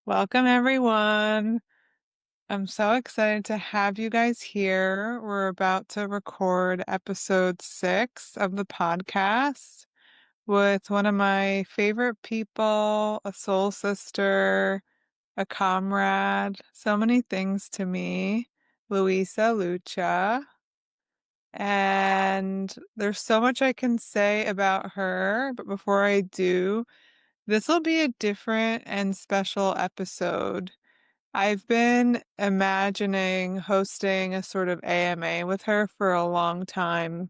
Welcome, everyone. I'm so excited to have you guys here. We're about to record episode 6 of the podcast with one of my favorite people, a soul sister, a comrade, so many things to me, Luisa Lucia. And there's so much I can say about her, but before I do, this will be a different and special episode. I've been imagining hosting a sort of AMA with her for a long time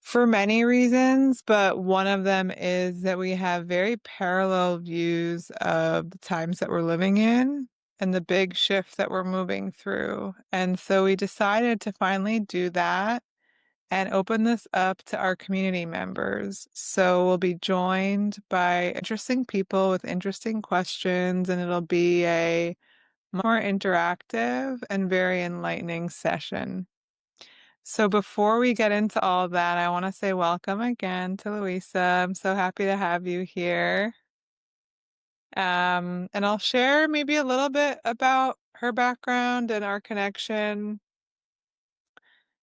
for many reasons, but one of them is that we have very parallel views of the times that we're living in and the big shift that we're moving through. And so we decided to finally do that and open this up to our community members. So we'll be joined by interesting people with interesting questions, and it'll be a more interactive and very enlightening session. So before we get into all of that, I want to say welcome again to Luisa. I'm so happy to have you here. And I'll share maybe a little bit about her background and our connection.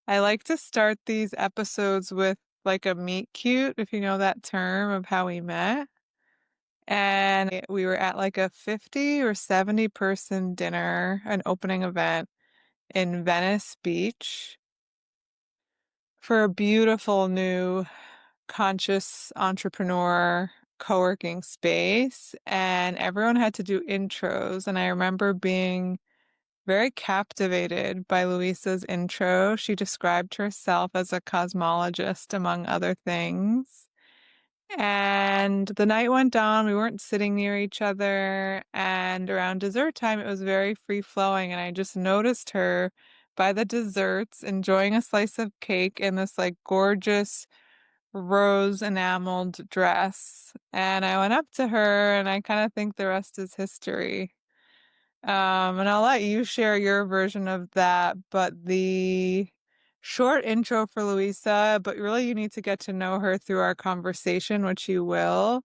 I like to start these episodes with like a meet cute, if you know that term of how we met. And we were at like a 50 or 70 person dinner, an opening event in Venice Beach for a beautiful new conscious entrepreneur co-working space. And everyone had to do intros. And I remember being very captivated by Luisa's intro. She described herself as a cosmologist, among other things. And the night went on. We weren't sitting near each other. And around dessert time, it was very free flowing. And I just noticed her by the desserts, enjoying a slice of cake in this like gorgeous rose enameled dress. And I went up to her, and I kind of think the rest is history. And I'll let you share your version of that, but the short intro for Luisa, but really you need to get to know her through our conversation, which you will,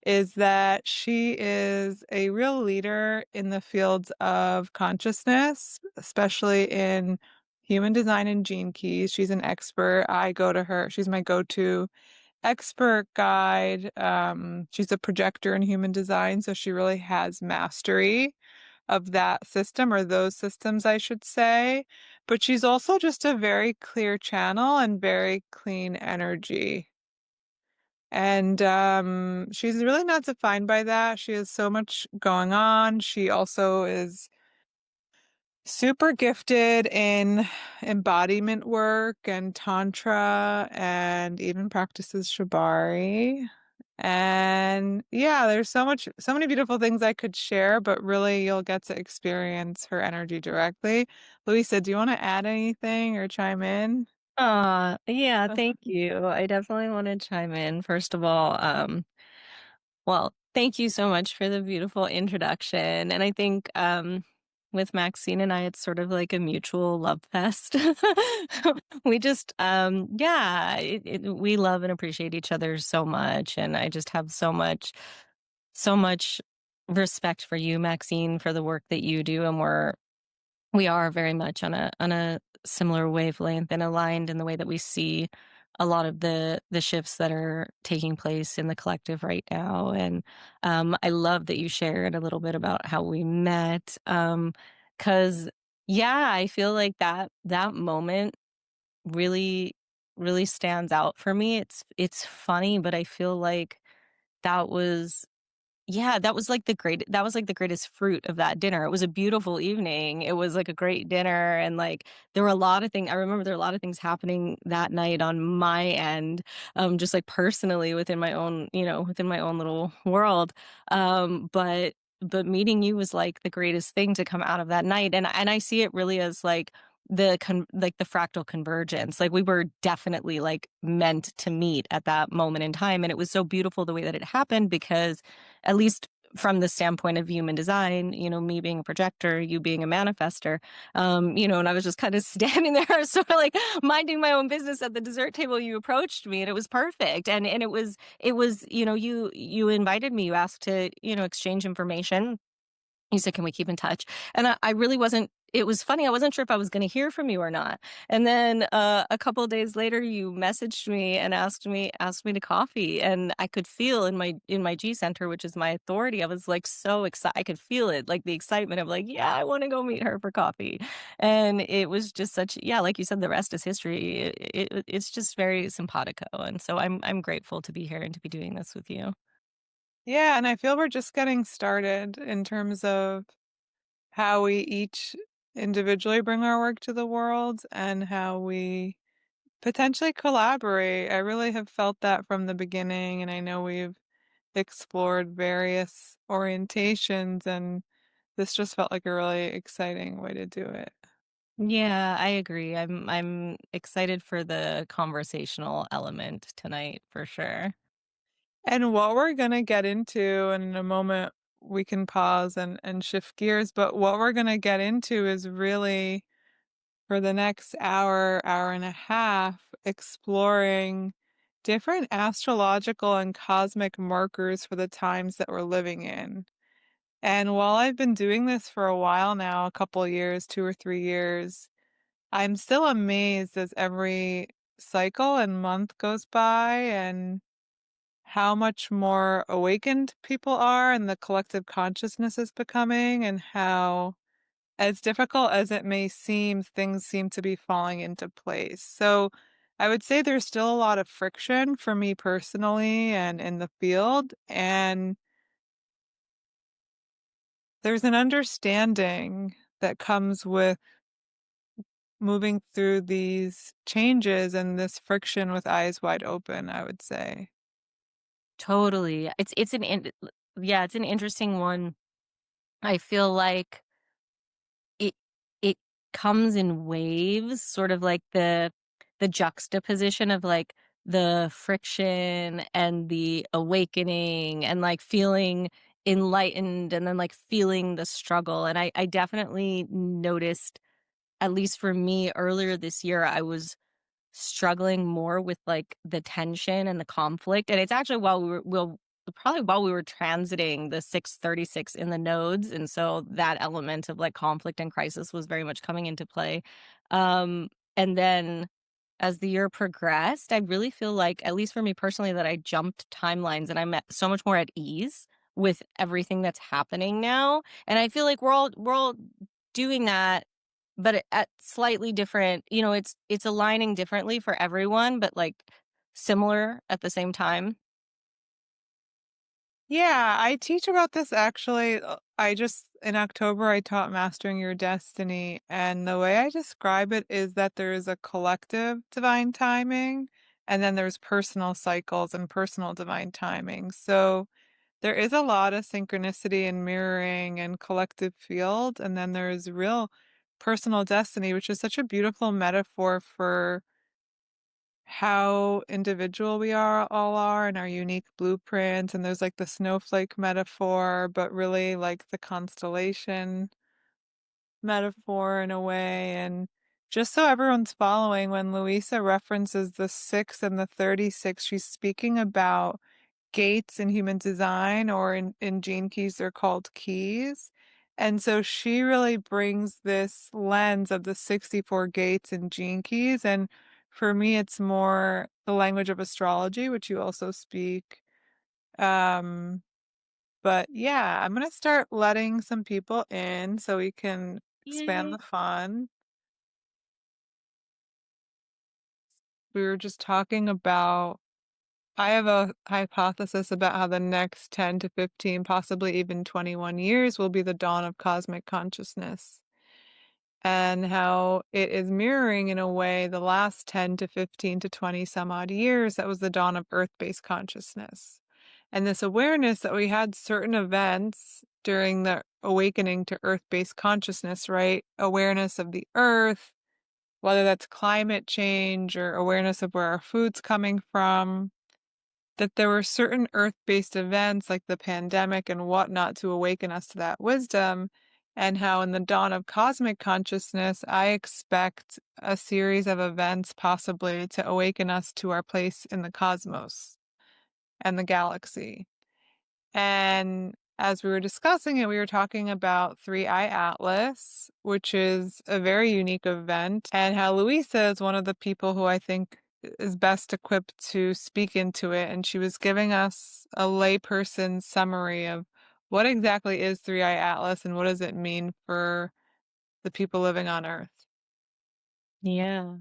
is that she is a real leader in the fields of consciousness, especially in human design and gene keys. She's an expert. I go to her. She's my go-to expert guide. She's a projector in human design, so she really has mastery of that system, or those systems, I should say. But she's also just a very clear channel and very clean energy. And she's really not defined by that. She has so much going on. She also is super gifted in embodiment work and tantra and even practices shibari. And yeah, there's so many beautiful things I could share, but really you'll get to experience her energy directly. Louisa, do you want to add anything or chime in? Yeah, thank you. I definitely want to chime in. First of all, well, thank you so much for the beautiful introduction. And I think with Maxine and I, it's sort of like a mutual love fest. We just, yeah, we love and appreciate each other so much. And I just have so much respect for you, Maxine, for the work that you do. And we are very much on a similar wavelength and aligned in the way that we see a lot of the shifts that are taking place in the collective right now. And I love that you shared a little bit about how we met. Because yeah, I feel like that moment really really stands out for me. It's funny, but I feel like that was yeah, that was, like, the greatest fruit of that dinner. It was a beautiful evening. It was, like, a great dinner, and, like, there were a lot of things. I remember there were a lot of things happening that night on my end, just, like, personally within my own within my own little world, but meeting you was, like, the greatest thing to come out of that night, and I see it really as, like, the fractal convergence. Like, we were definitely, like, meant to meet at that moment in time, and it was so beautiful the way that it happened because at least from the standpoint of human design, me being a projector, you being a manifester, and I was just kind of standing there, sort of like minding my own business at the dessert table. You approached me, and it was perfect, and it was, you invited me, you asked to, exchange information. He said, "Can we keep in touch?" And I really wasn't. It was funny. I wasn't sure if I was going to hear from you or not. And then a couple of days later, you messaged me and asked me to coffee, and I could feel in my G center, which is my authority. I was like so excited. I could feel it, like the excitement of like, yeah, I want to go meet her for coffee. And it was just such, yeah, like you said, the rest is history. It's just very simpatico, and so I'm grateful to be here and to be doing this with you. Yeah, and I feel we're just getting started in terms of how we each individually bring our work to the world and how we potentially collaborate. I really have felt that from the beginning, and I know we've explored various orientations, and this just felt like a really exciting way to do it. Yeah, I agree. I'm excited for the conversational element tonight for sure. And what we're gonna get into, and in a moment we can pause and shift gears, but what we're gonna get into is really for the next hour, hour and a half, exploring different astrological and cosmic markers for the times that we're living in. And while I've been doing this for a while now, a couple years, 2 or 3 years, I'm still amazed as every cycle and month goes by and how much more awakened people are and the collective consciousness is becoming, and how, as difficult as it may seem, things seem to be falling into place. So I would say there's still a lot of friction for me personally and in the field. And there's an understanding that comes with moving through these changes and this friction with eyes wide open, I would say. Totally. Yeah, it's an interesting one. I feel like it it comes in waves, sort of like the juxtaposition of like the friction and the awakening and like feeling enlightened and then like feeling the struggle. And I definitely noticed, at least for me earlier this year, I was struggling more with like the tension and the conflict. And it's actually probably while we were transiting the 636 in the nodes. And so that element of like conflict and crisis was very much coming into play. And then as the year progressed, I really feel like, at least for me personally, that I jumped timelines and I'm so much more at ease with everything that's happening now. And I feel like we're all doing that, but at slightly different, it's aligning differently for everyone, but like similar at the same time. Yeah, I teach about this actually. In October, I taught Mastering Your Destiny. And the way I describe it is that there is a collective divine timing, and then there's personal cycles and personal divine timing. So there is a lot of synchronicity and mirroring and collective field. And then there's real personal destiny, which is such a beautiful metaphor for how individual we all are and our unique blueprints. And there's like the snowflake metaphor, but really like the constellation metaphor in a way. And just so everyone's following, when Luisa references the 6 and the 36, she's speaking about gates in human design, or in Gene Keys, they're called keys. And so she really brings this lens of the 64 gates in Gene Keys. And for me, it's more the language of astrology, which you also speak. Um, but yeah, I'm going to start letting some people in so we can expand Yay. the fun. We were just talking about I have a hypothesis about how the next 10 to 15, possibly even 21 years will be the dawn of cosmic consciousness, and how it is mirroring in a way the last 10 to 15 to 20 some odd years that was the dawn of earth-based consciousness. And this awareness that we had certain events during the awakening to earth-based consciousness, right? Awareness of the earth, whether that's climate change or awareness of where our food's coming from, that there were certain Earth-based events like the pandemic and whatnot to awaken us to that wisdom, and how in the dawn of cosmic consciousness, I expect a series of events possibly to awaken us to our place in the cosmos and the galaxy. And as we were discussing it, we were talking about Three Eye Atlas, which is a very unique event, and how Luisa is one of the people who I think is best equipped to speak into it. And she was giving us a layperson summary of what exactly is Three Eye Atlas and what does it mean for the people living on Earth. Yeah.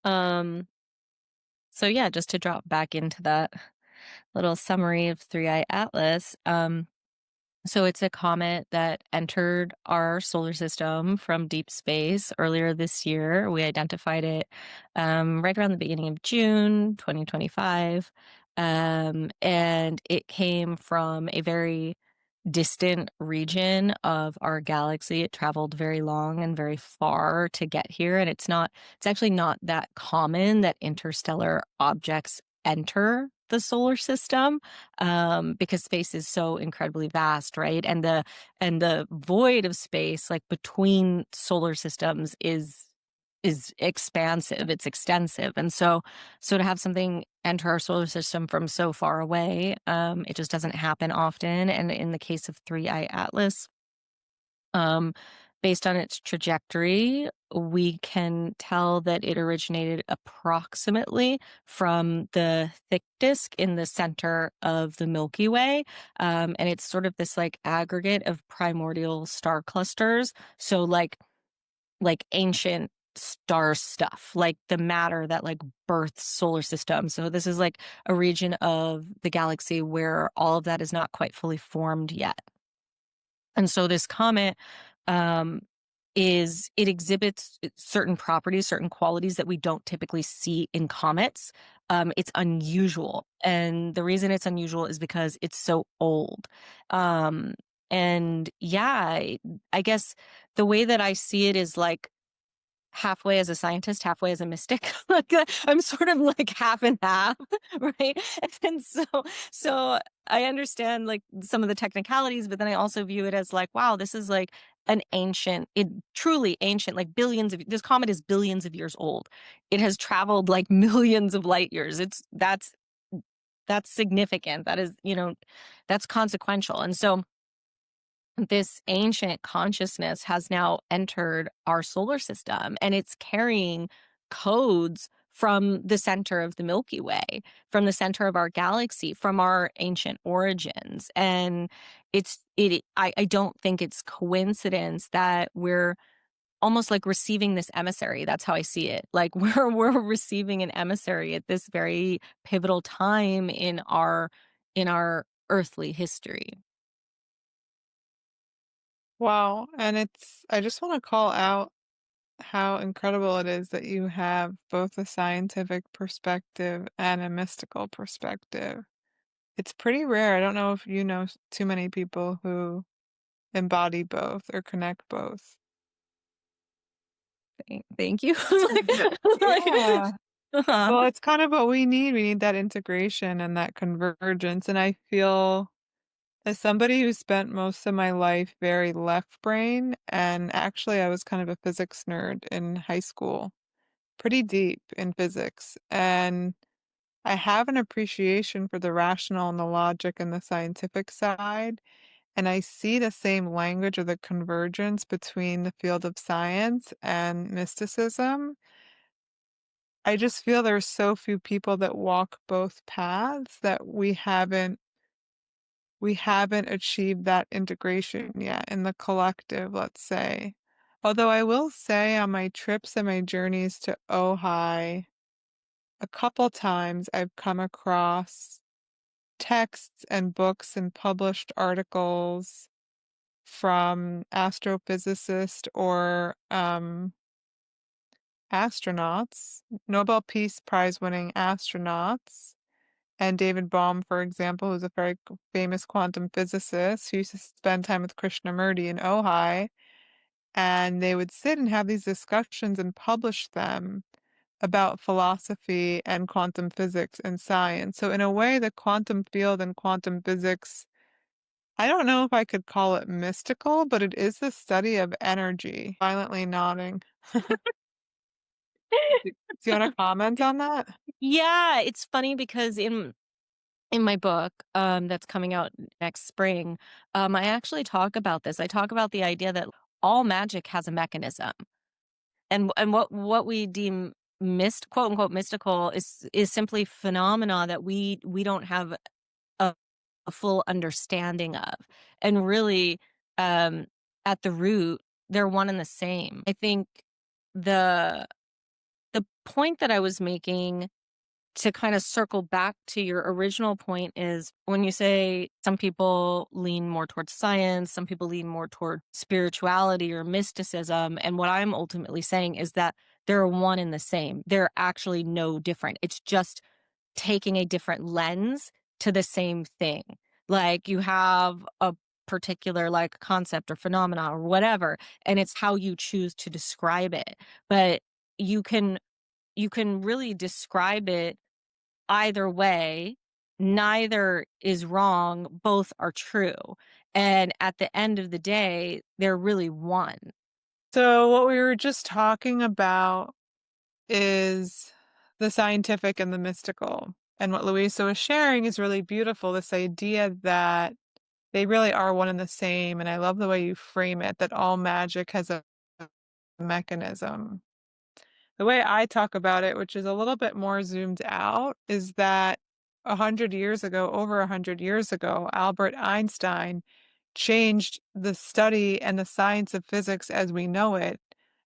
Um, so yeah, just to drop back into that little summary of Three Eye Atlas. So it's a comet that entered our solar system from deep space earlier this year. We identified it right around the beginning of June 2025. And it came from a very distant region of our galaxy. It traveled very long and very far to get here. And it's actually not that common that interstellar objects enter the solar system, because space is so incredibly vast, right? And the void of space, like between solar systems, is expansive, it's extensive. And so to have something enter our solar system from so far away, it just doesn't happen often. And in the case of Three Eye Atlas, um, based on its trajectory, we can tell that it originated approximately from the thick disk in the center of the Milky Way. And it's sort of this like aggregate of primordial star clusters. So like ancient star stuff, like the matter that like births solar systems. So this is like a region of the galaxy where all of that is not quite fully formed yet. And so this comet, um, it exhibits certain properties, certain qualities that we don't typically see in comets. It's unusual, and the reason it's unusual is because it's so old. Um, and yeah, I guess the way that I see it is like halfway as a scientist, halfway as a mystic. Like I'm sort of like half and half, right? And so I understand like some of the technicalities, but then I also view it as like, wow, this is like an ancient, it truly ancient, like this comet is billions of years old. It has traveled like millions of light years. That's significant. That is, that's consequential. And so this ancient consciousness has now entered our solar system, and it's carrying codes from the center of the Milky Way, from the center of our galaxy, from our ancient origins. And I don't think it's coincidence that we're almost like receiving this emissary. That's how I see it. Like we're receiving an emissary at this very pivotal time in our earthly history. Wow. And I just want to call out how incredible it is that you have both a scientific perspective and a mystical perspective. It's pretty rare. I don't know if you know too many people who embody both or connect both. Thank you. Yeah. Uh-huh. Well, it's kind of what we need. We need that integration and that convergence. And I feel as somebody who spent most of my life very left brain, and actually I was kind of a physics nerd in high school, pretty deep in physics. And I have an appreciation for the rational and the logic and the scientific side. And I see the same language of the convergence between the field of science and mysticism. I just feel there's so few people that walk both paths that we haven't achieved that integration yet in the collective, let's say. Although I will say on my trips and my journeys to Ojai, a couple times I've come across texts and books and published articles from astrophysicists or astronauts, Nobel Peace Prize winning astronauts, and David Bohm, for example, who's a very famous quantum physicist who used to spend time with Krishnamurti in Ojai, and they would sit and have these discussions and publish them about philosophy and quantum physics and science. So in a way, the quantum field and quantum physics, I don't know if I could call it mystical, but it is the study of energy. Violently nodding. Do you want to comment on that? Yeah, it's funny because in my book, that's coming out next spring, I actually talk about this. I talk about the idea that all magic has a mechanism, and what we deem quote unquote mystical is simply phenomena that we don't have a, a full understanding of, and really, um, at the root, they're one and the same. I think the the point that I was making, to kind of circle back to your original point, is when you say some people lean more towards science, some people lean more toward spirituality or mysticism. And what I'm ultimately saying is that they're one and the same. They're actually no different. It's just taking a different lens to the same thing. Like you have a particular like concept or phenomena or whatever, and it's how you choose to describe it. But you can you can really describe it either way. Neither is wrong, both are true. And at the end of the day, they're really one. So what we were just talking about is the scientific and the mystical. And what Luisa was sharing is really beautiful, this idea that they really are one and the same. And I love the way you frame it, that all magic has a mechanism. The way I talk about it, which is a little bit more zoomed out, is that 100 years ago, over 100 years ago, Albert Einstein changed the study and the science of physics as we know it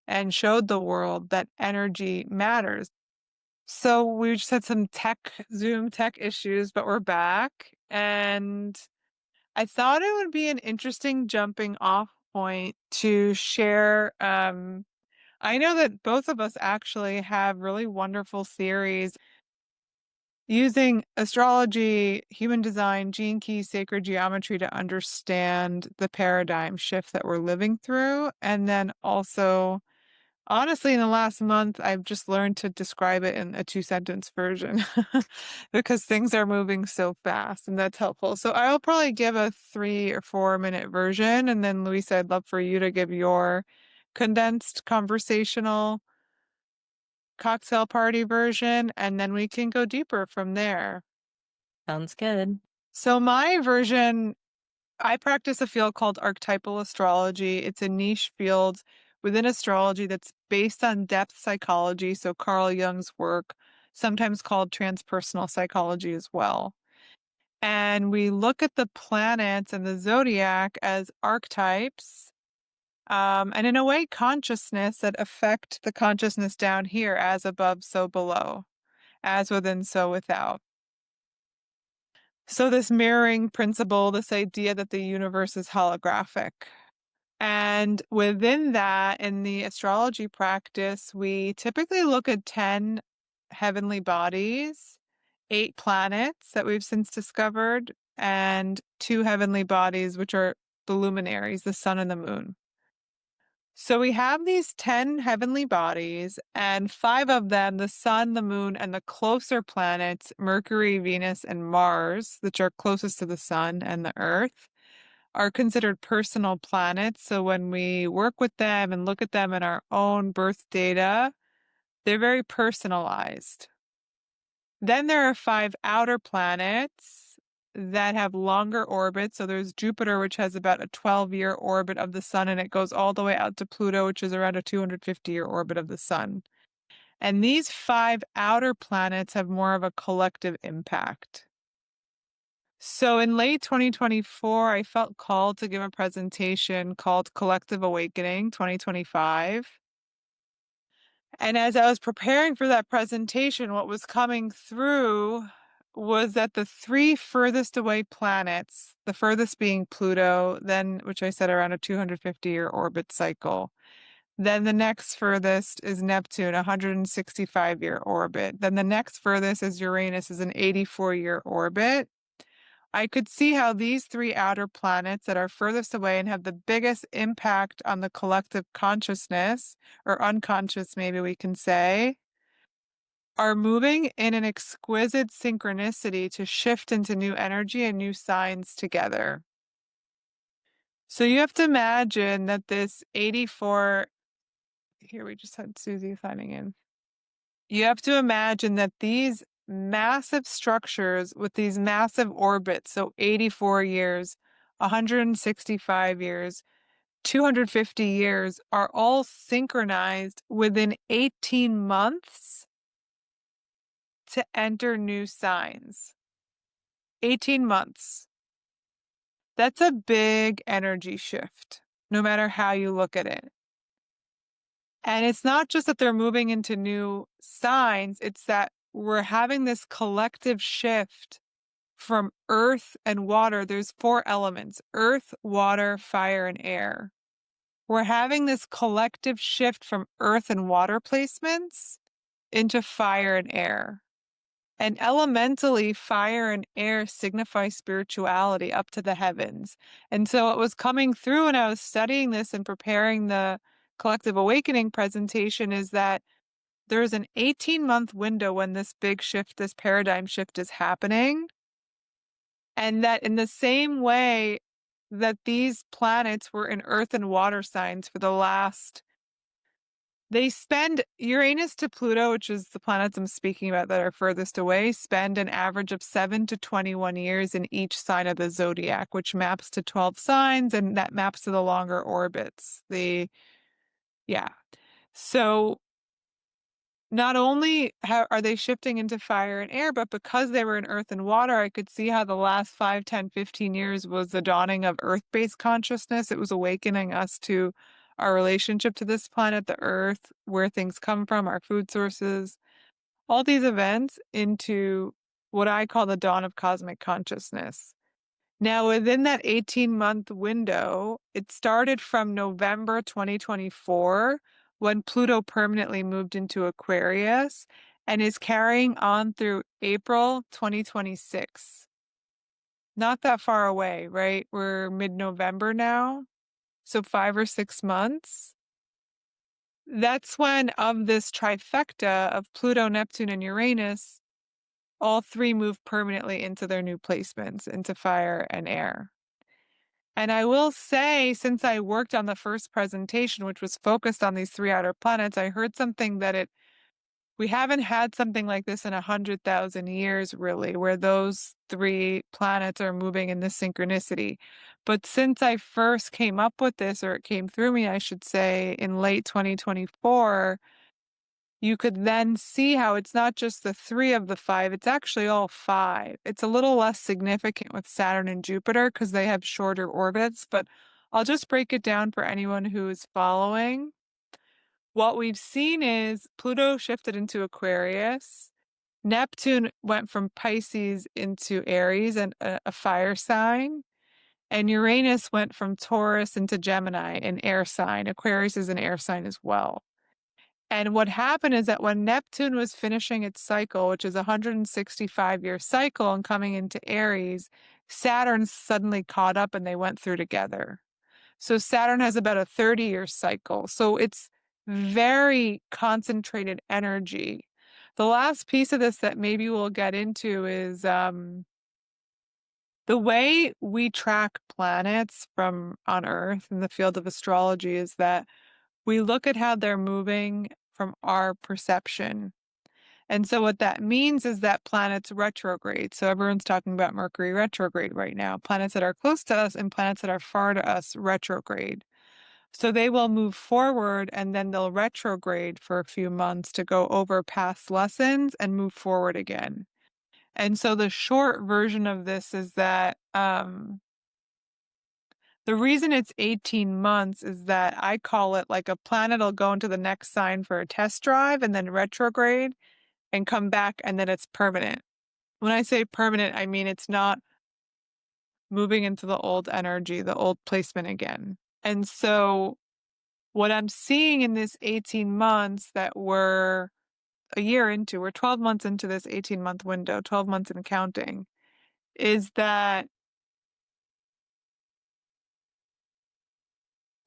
and showed the world that energy matters. So we just had some Zoom tech issues, but we're back. And I thought it would be an interesting jumping off point to share. I know that both of us actually have really wonderful theories using astrology, human design, gene key, sacred geometry to understand the paradigm shift that we're living through. And then also, honestly, in the last month, I've just learned to describe it in a two-sentence version because things are moving so fast, and that's helpful. So I'll probably give a 3 or 4 minute version, and then Luisa, I'd love for you to give your condensed conversational cocktail party version, and then we can go deeper from there. Sounds good. So my version, I practice a field called archetypal astrology. It's a niche field within astrology that's based on depth psychology, so Carl Jung's work, sometimes called transpersonal psychology as well. And we look at the planets and the zodiac as archetypes, and in a way, consciousness that affect the consciousness down here, as above, so below, as within, so without. So, this mirroring principle, this idea that the universe is holographic. And within that, in the astrology practice, we typically look at 10 heavenly bodies, 8 planets that we've since discovered, and 2 heavenly bodies, which are the luminaries, the sun and the moon. So we have these 10 heavenly bodies, and 5 of them, the sun, the moon, and the closer planets, Mercury, Venus, and Mars, which are closest to the sun and the earth, are considered personal planets. So when we work with them and look at them in our own birth data, they're very personalized. Then there are 5 outer planets that have longer orbits. So there's Jupiter, which has about a 12-year orbit of the sun, and it goes all the way out to Pluto, which is around a 250-year orbit of the sun. And these 5 outer planets have more of a collective impact. So in late 2024, I felt called to give a presentation called Collective Awakening 2025. And as I was preparing for that presentation, what was coming through was that the 3 furthest away planets, the furthest being Pluto, then, which I said around a 250-year orbit cycle. Then the next furthest is Neptune, 165-year orbit. Then the next furthest is Uranus, is an 84-year orbit. I could see how these 3 outer planets that are furthest away and have the biggest impact on the collective consciousness, or unconscious, maybe we can say, are moving in an exquisite synchronicity to shift into new energy and new signs together. So you have to imagine that this 84, here we just had Susie signing in. You have to imagine that these massive structures with these massive orbits, so 84 years, 165 years, 250 years, are all synchronized within 18 months to enter new signs. 18 months. That's a big energy shift, no matter how you look at it. And it's not just that they're moving into new signs, it's that we're having this collective shift from earth and water. There's four elements: earth, water, fire, and air. We're having this collective shift from earth and water placements into fire and air. And elementally, fire and air signify spirituality up to the heavens. And so it was coming through when I was studying this and preparing the collective awakening presentation is that there's an 18-month window when this big shift, this paradigm shift is happening. And that in the same way that these planets were in earth and water signs for the last, they spend Uranus to Pluto, which is the planets I'm speaking about that are furthest away, spend an average of 7 to 21 years in each sign of the zodiac, which maps to 12 signs, and that maps to the longer orbits. Yeah. So not only are they shifting into fire and air, but because they were in earth and water, I could see how the last 5, 10, 15 years was the dawning of earth-based consciousness. It was awakening us to our relationship to this planet, the earth, where things come from, our food sources, all these events into what I call the dawn of cosmic consciousness. Now, within that 18-month window, it started from November 2024 when Pluto permanently moved into Aquarius and is carrying on through April 2026. Not that far away, right? We're mid-November now, so 5 or 6 months. That's when, of this trifecta of Pluto, Neptune, and Uranus, all three move permanently into their new placements, into fire and air. And I will say, since I worked on the first presentation, which was focused on these three outer planets, I heard something that we haven't had something like this in 100,000 years, really, where those three planets are moving in this synchronicity. But since I first came up with this, or it came through me, I should say, in late 2024, you could then see how it's not just the three of the five, it's actually all five. It's a little less significant with Saturn and Jupiter because they have shorter orbits, but I'll just break it down for anyone who is following. What we've seen is Pluto shifted into Aquarius. Neptune went from Pisces into Aries and a fire sign. And Uranus went from Taurus into Gemini, an air sign. Aquarius is an air sign as well. And what happened is that when Neptune was finishing its cycle, which is a 165-year cycle and coming into Aries, Saturn suddenly caught up and they went through together. So Saturn has about a 30-year cycle. So it's very concentrated energy. The last piece of this that maybe we'll get into is the way we track planets from on Earth in the field of astrology is that we look at how they're moving from our perception. And so what that means is that planets retrograde. So everyone's talking about Mercury retrograde right now. Planets that are close to us and planets that are far to us retrograde. So they will move forward and then they'll retrograde for a few months to go over past lessons and move forward again. And so the short version of this is that the reason it's 18 months is that I call it like a planet will go into the next sign for a test drive and then retrograde and come back and then it's permanent. When I say permanent, I mean it's not moving into the old energy, the old placement again. And so what I'm seeing in this 18 months that we're a year into, we're 12 months into this 18-month window, 12 months and counting, is that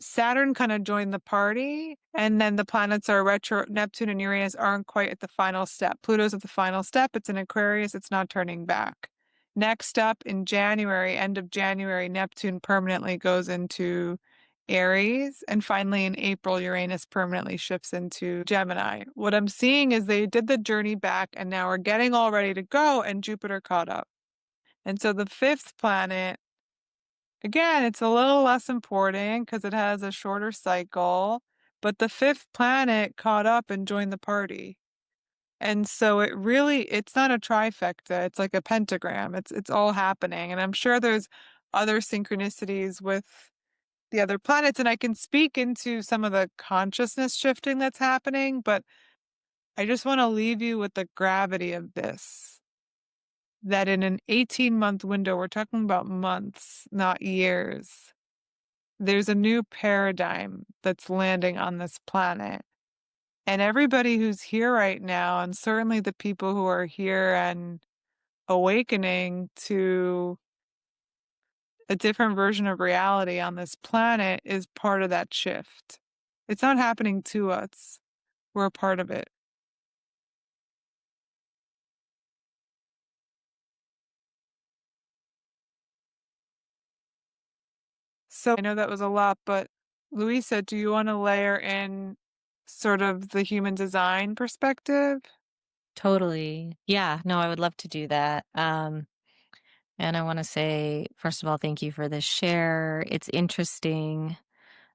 Saturn kind of joined the party, and then the planets are retro. Neptune and Uranus aren't quite at the final step. Pluto's at the final step. It's in Aquarius. It's not turning back. Next up in January, end of January, Neptune permanently goes into Aries. And finally in April, Uranus permanently shifts into Gemini. What I'm seeing is they did the journey back and now we're getting all ready to go, and Jupiter caught up. And so the fifth planet, again, it's a little less important because it has a shorter cycle, but the fifth planet caught up and joined the party. And so it's not a trifecta, it's like a pentagram. It's all happening. And I'm sure there's other synchronicities with the other planets, and I can speak into some of the consciousness shifting that's happening, but I just want to leave you with the gravity of this. That in an 18-month window, we're talking about months, not years. There's a new paradigm that's landing on this planet. And everybody who's here right now, and certainly the people who are here and awakening to a different version of reality on this planet, is part of that shift. It's not happening to us, we're a part of it. So I know that was a lot, but Luisa, do you want to layer in sort of the human design perspective? Totally. Yeah, no, I would love to do that. And I want to say, first of all, thank you for this share. It's interesting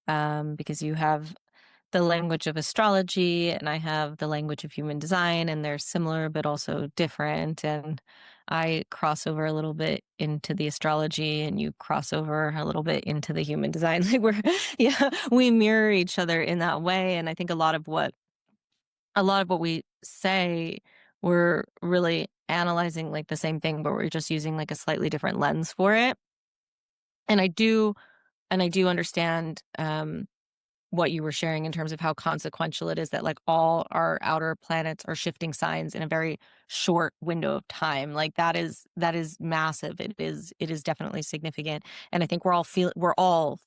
because you have the language of astrology and I have the language of human design, and they're similar but also different. And I cross over a little bit into the astrology and you cross over a little bit into the human design. Like yeah, we mirror each other in that way. And I think a lot of what we say, we're really analyzing like the same thing, but we're just using like a slightly different lens for it. And I do understand what you were sharing in terms of how consequential it is that like all our outer planets are shifting signs in a very short window of time. Like that is massive. It is definitely significant. And I think we're all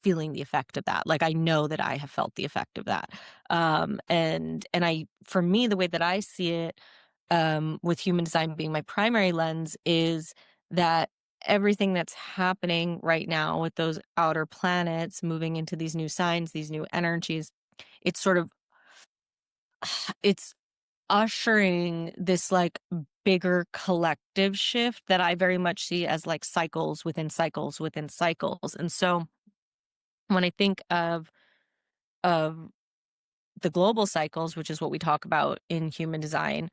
feeling the effect of that. Like I know that I have felt the effect of that. And I, for me, the way that I see it, with human design being my primary lens, is that everything that's happening right now with those outer planets moving into these new signs, these new energies, it's sort of it's ushering this like bigger collective shift that I very much see as like cycles within cycles within cycles. And so when I think of the global cycles, which is what we talk about in human design.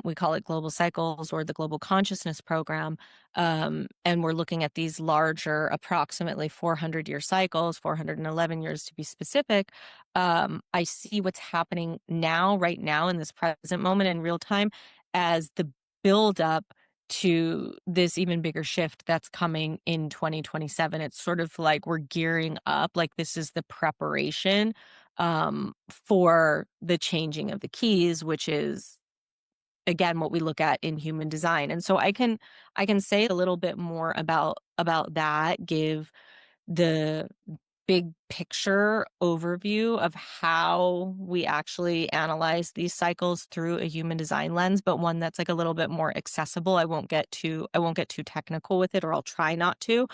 We call it global cycles or the global consciousness program. And we're looking at these larger, approximately 400-year cycles, 411 years to be specific. I see what's happening now, right now, in this present moment in real time, as the buildup to this even bigger shift that's coming in 2027. It's sort of like we're gearing up, like this is the preparation for the changing of the keys, which is again what we look at in human design. And so I can say a little bit more about that, give the big picture overview of how we actually analyze these cycles through a human design lens, but one that's like a little bit more accessible. I won't get too technical with it, or I'll try not to,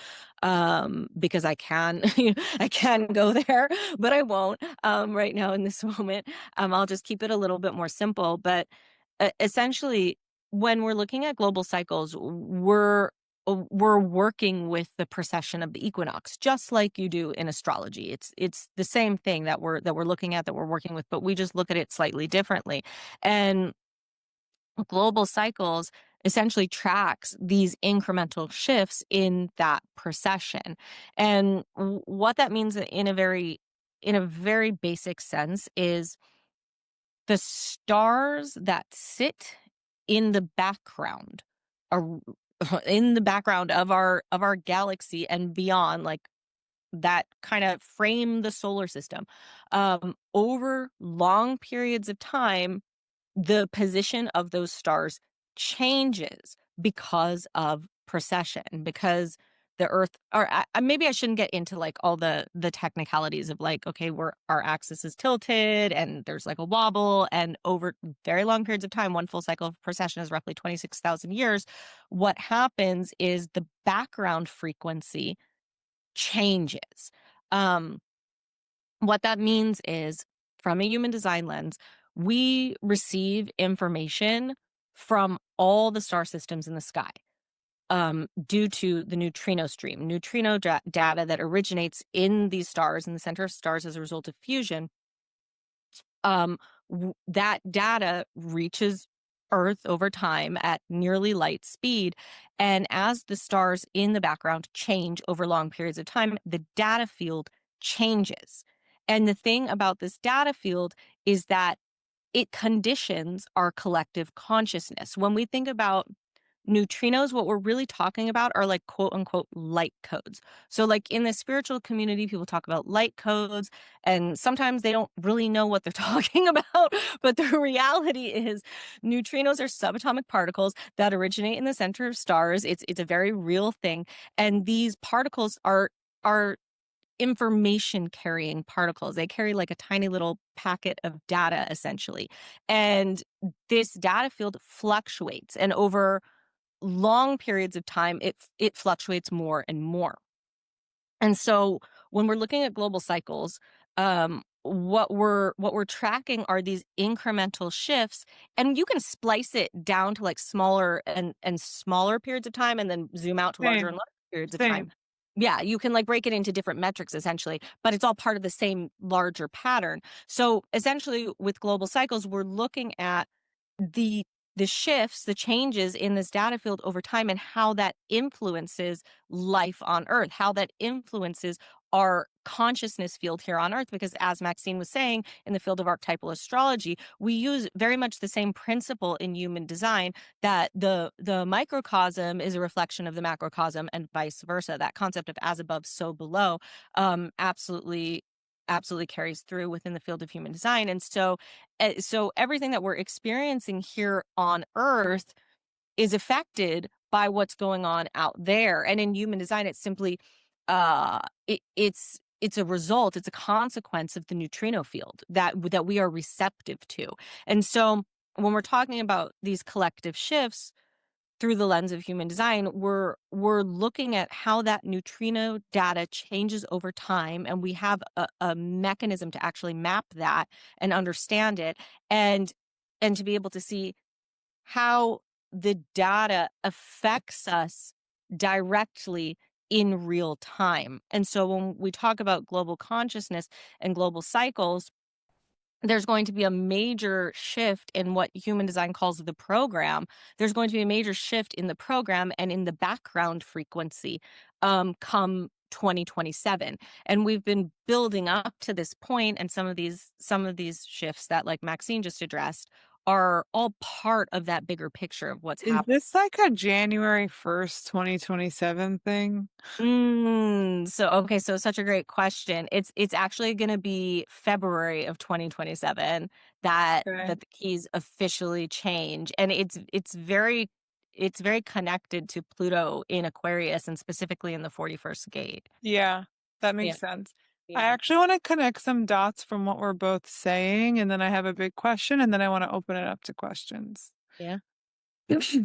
because I can I can go there, but I won't right now in this moment. I'll just keep it a little bit more simple. But essentially, when we're looking at global cycles, we're working with the precession of the equinox, just like you do in astrology. It's the same thing that we're looking at, that we're working with, but we just look at it slightly differently. And global cycles essentially tracks these incremental shifts in that precession. And what that means in a very basic sense is the stars that sit in the background are in the background of our galaxy and beyond, like that kind of frame the solar system. Over long periods of time, the position of those stars changes because of precession, because the Earth, or maybe I shouldn't get into like all the technicalities of like, okay, our axis is tilted and there's like a wobble, and over very long periods of time, one full cycle of precession is roughly 26,000 years. What happens is the background frequency changes. Um, what that means is, from a human design lens, we receive information from all the star systems in the sky, due to the neutrino stream, data that originates in these stars, in the center of stars as a result of fusion. um, that data reaches Earth over time at nearly light speed. And as the stars in the background change over long periods of time, the data field changes. And the thing about this data field is that it conditions our collective consciousness. When we think about neutrinos, what we're really talking about are like quote unquote light codes. So, like in the spiritual community, people talk about light codes, and sometimes they don't really know what they're talking about. But the reality is, neutrinos are subatomic particles that originate in the center of stars. It's a very real thing, and these particles are information carrying particles. They carry like a tiny little packet of data, essentially. And this data field fluctuates, and over long periods of time, it fluctuates more and more. And so when we're looking at global cycles, what we're tracking are these incremental shifts, and you can splice it down to like smaller and smaller periods of time, and then zoom out to larger and Same, larger periods of time. same. Yeah, you can like break it into different metrics essentially, but it's all part of the same larger pattern. So essentially, with global cycles, we're looking at the the shifts, the changes in this data field over time, and how that influences life on Earth, how that influences our consciousness field here on Earth. Because as Maxine was saying, in the field of archetypal astrology, we use very much the same principle in human design, that the microcosm is a reflection of the macrocosm and vice versa. That concept of as above, so below, absolutely carries through within the field of human design. And so everything that we're experiencing here on Earth is affected by what's going on out there. And in human design, it's simply it's a result, it's a consequence of the neutrino field that we are receptive to. And so when we're talking about these collective shifts through the lens of human design, we're looking at how that neutrino data changes over time, and we have a mechanism to actually map that and understand it, and to be able to see how the data affects us directly in real time. And so when we talk about global consciousness and global cycles, there's going to be a major shift in what human design calls the program. There's going to be a major shift in the program and in the background frequency, come 2027. And we've been building up to this point, and some of these shifts that like Maxine just addressed are all part of that bigger picture of what's Is happening. this like a January 1st, 2027 thing? So such a great question. It's actually going to be February of 2027 that Okay. the keys officially change, and it's very connected to Pluto in Aquarius, and specifically in the 41st gate. Yeah, that Yeah, makes sense. I yeah, actually want to connect some dots from what we're both saying, and then I have a big question, and then I want to open it up to questions. yeah.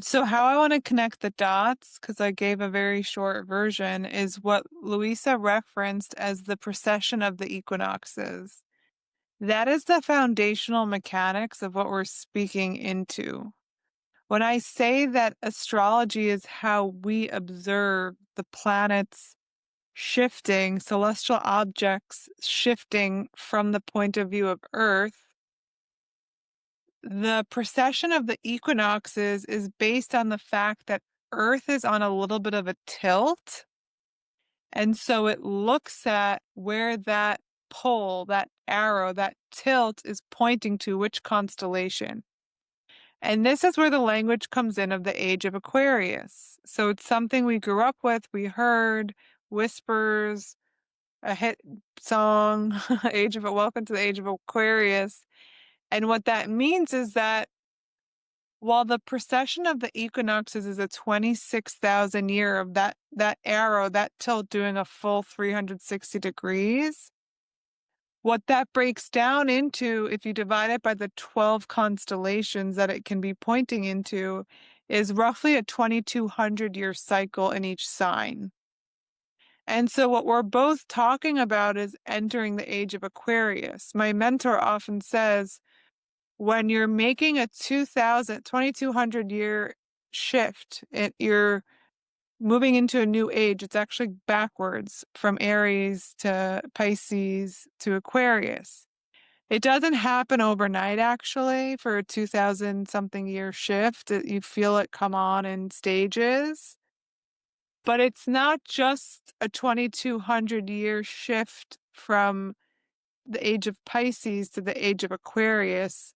So, how I want to connect the dots, because I gave a very short version, is what Luisa referenced as the precession of the equinoxes. That is the foundational mechanics of what we're speaking into. When I say that astrology is how we observe the planets shifting, celestial objects shifting from the point of view of Earth, the precession of the equinoxes is based on the fact that Earth is on a little bit of a tilt. And so it looks at where that pole, that arrow, that tilt is pointing to which constellation. And this is where the language comes in of the age of Aquarius. So it's something we grew up with, we heard whispers, a hit song, Age of Welcome to the Age of Aquarius. And what that means is that while the precession of the equinoxes is a 26,000 year of that arrow, that tilt doing a full 360 degrees, what that breaks down into, if you divide it by the 12 constellations that it can be pointing into, is roughly a 2,200-year cycle in each sign. And so what we're both talking about is entering the age of Aquarius. My mentor often says, when you're making a 2,200 year shift, you're moving into a new age. It's actually backwards from Aries to Pisces to Aquarius. It doesn't happen overnight, actually, for a 2,000 something year shift. You feel it come on in stages. But it's not just a 2,200 year shift from the age of Pisces to the age of Aquarius.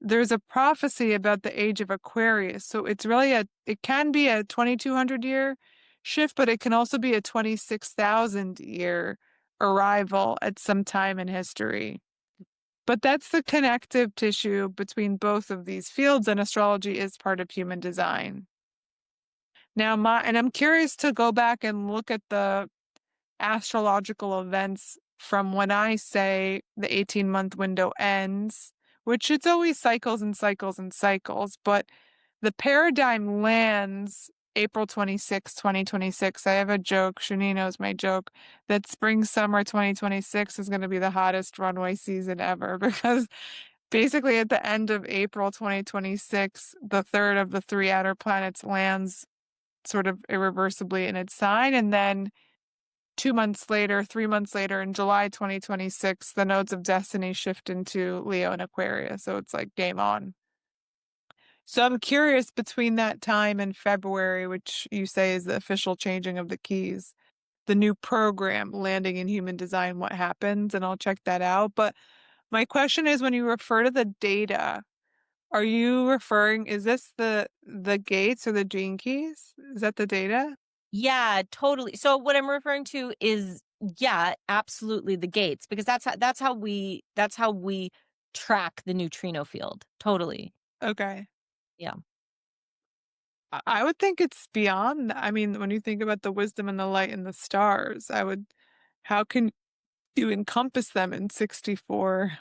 There's a prophecy about the age of Aquarius. So it's really it can be a 2,200 year shift, but it can also be a 26,000 year arrival at some time in history. But that's the connective tissue between both of these fields, and astrology is part of human design. Now, and I'm curious to go back and look at the astrological events from when I say the 18-month window ends, which it's always cycles and cycles and cycles, but the paradigm lands April 26, 2026. I have a joke, Shani knows my joke, that spring summer 2026 is going to be the hottest runway season ever because basically at the end of April 2026, the third of the three outer planets lands sort of irreversibly in its sign. And then 2 months later, 3 months later, in July 2026, the nodes of destiny shift into Leo and Aquarius. So it's like game on. So I'm curious between that time and February, which you say is the official changing of the keys, the new program landing in human design, what happens, and I'll check that out. But my question is, when you refer to the data, are you referring, is this the gates or the gene keys? Is that the data? Yeah, totally. So what I'm referring to is, yeah, absolutely the gates, because that's how we track the neutrino field. Totally. Okay. Yeah. I would think it's beyond. I mean, when you think about the wisdom and the light and the stars, how can you encompass them in 64?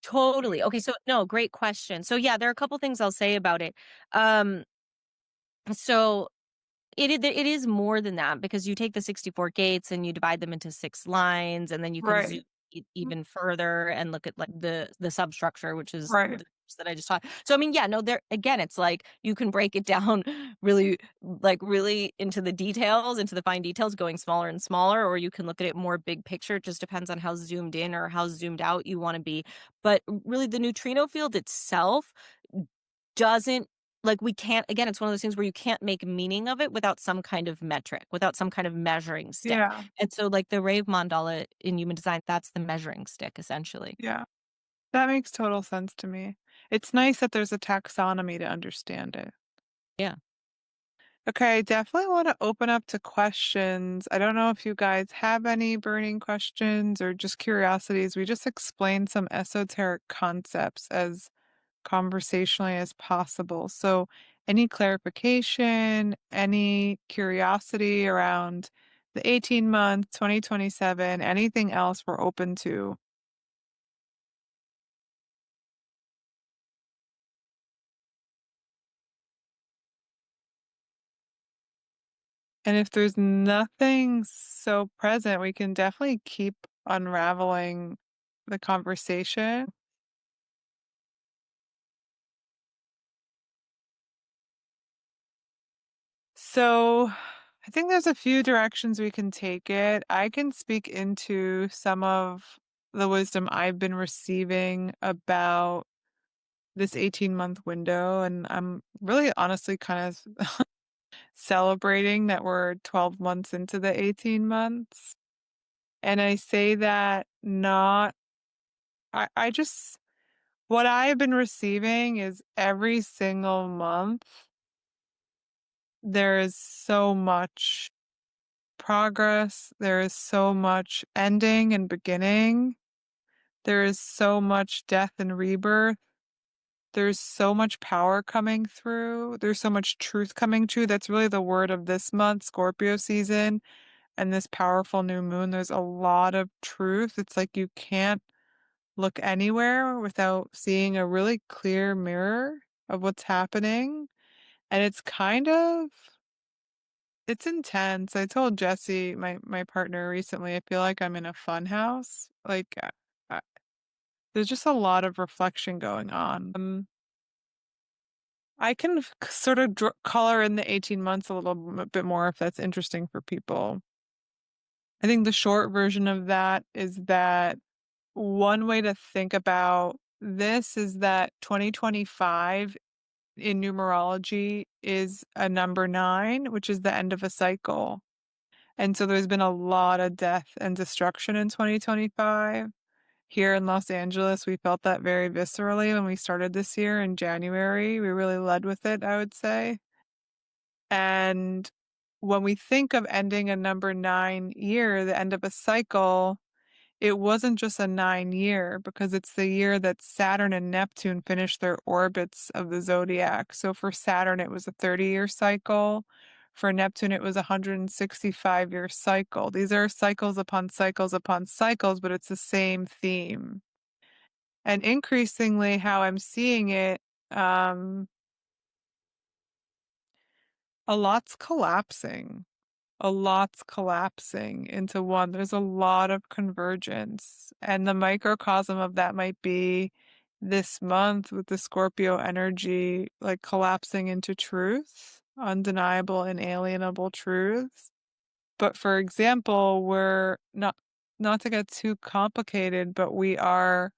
Totally. Okay, so no, great question. So yeah, there are a couple things I'll say about it. Um so it is more than that, because you take the 64 gates and you divide them into 6 lines, and then you can zoom Right, even further and look at like the substructure, which is right. the course that I just taught. So I mean, yeah, no, there again, it's like you can break it down really, like really into the details, into the fine details, going smaller and smaller, or you can look at it more big picture. It just depends on how zoomed in or how zoomed out you want to be. But really, the neutrino field itself doesn't, like, we can't, again, it's one of those things where you can't make meaning of it without some kind of metric, without some kind of measuring stick. Yeah, And so like the rave mandala in human design, that's the measuring stick essentially. yeah. That makes total sense to me. It's nice that there's a taxonomy to understand it. Yeah. Okay, I definitely want to open up to questions. I don't know if you guys have any burning questions or just curiosities. We just explained some esoteric concepts as conversationally as possible. So, any clarification, any curiosity around the 18-month, 2027, anything else we're open to. And if there's nothing so present, we can definitely keep unraveling the conversation. So, I think there's a few directions we can take it. I can speak into some of the wisdom I've been receiving about this 18-month window, and I'm really honestly kind of celebrating that we're 12 months into the 18 months. And I say that not, I just, what I've been receiving is every single month, there is so much progress, there is so much ending and beginning, there is so much death and rebirth. there's so much power coming through. There's so much truth coming true. That's really the word of this month, Scorpio season, and this powerful new moon. There's a lot of truth. It's like you can't look anywhere without seeing a really clear mirror of what's happening. And it's intense. I told Jesse, my partner recently, I feel like I'm in a fun house. Like there's just a lot of reflection going on. I can sort of color in the 18 months a little bit more if that's interesting for people. I think the short version of that is that one way to think about this is that 2025 in numerology is a number 9, which is the end of a cycle. And so there's been a lot of death and destruction in 2025. Here in Los Angeles, we felt that very viscerally when we started this year in January. We really led with it, I would say. And when we think of ending a number 9 year, the end of a cycle, it wasn't just a 9 year because it's the year that Saturn and Neptune finished their orbits of the zodiac. So for Saturn, it was a 30-year cycle. For Neptune, it was a 165-year cycle. These are cycles upon cycles upon cycles, but it's the same theme. And increasingly, how I'm seeing it, um, a lot's collapsing. A lot's collapsing into one. There's a lot of convergence. And the microcosm of that might be this month with the Scorpio energy, like collapsing into truth, undeniable, inalienable truths. But for example, we're not to get too complicated, but we are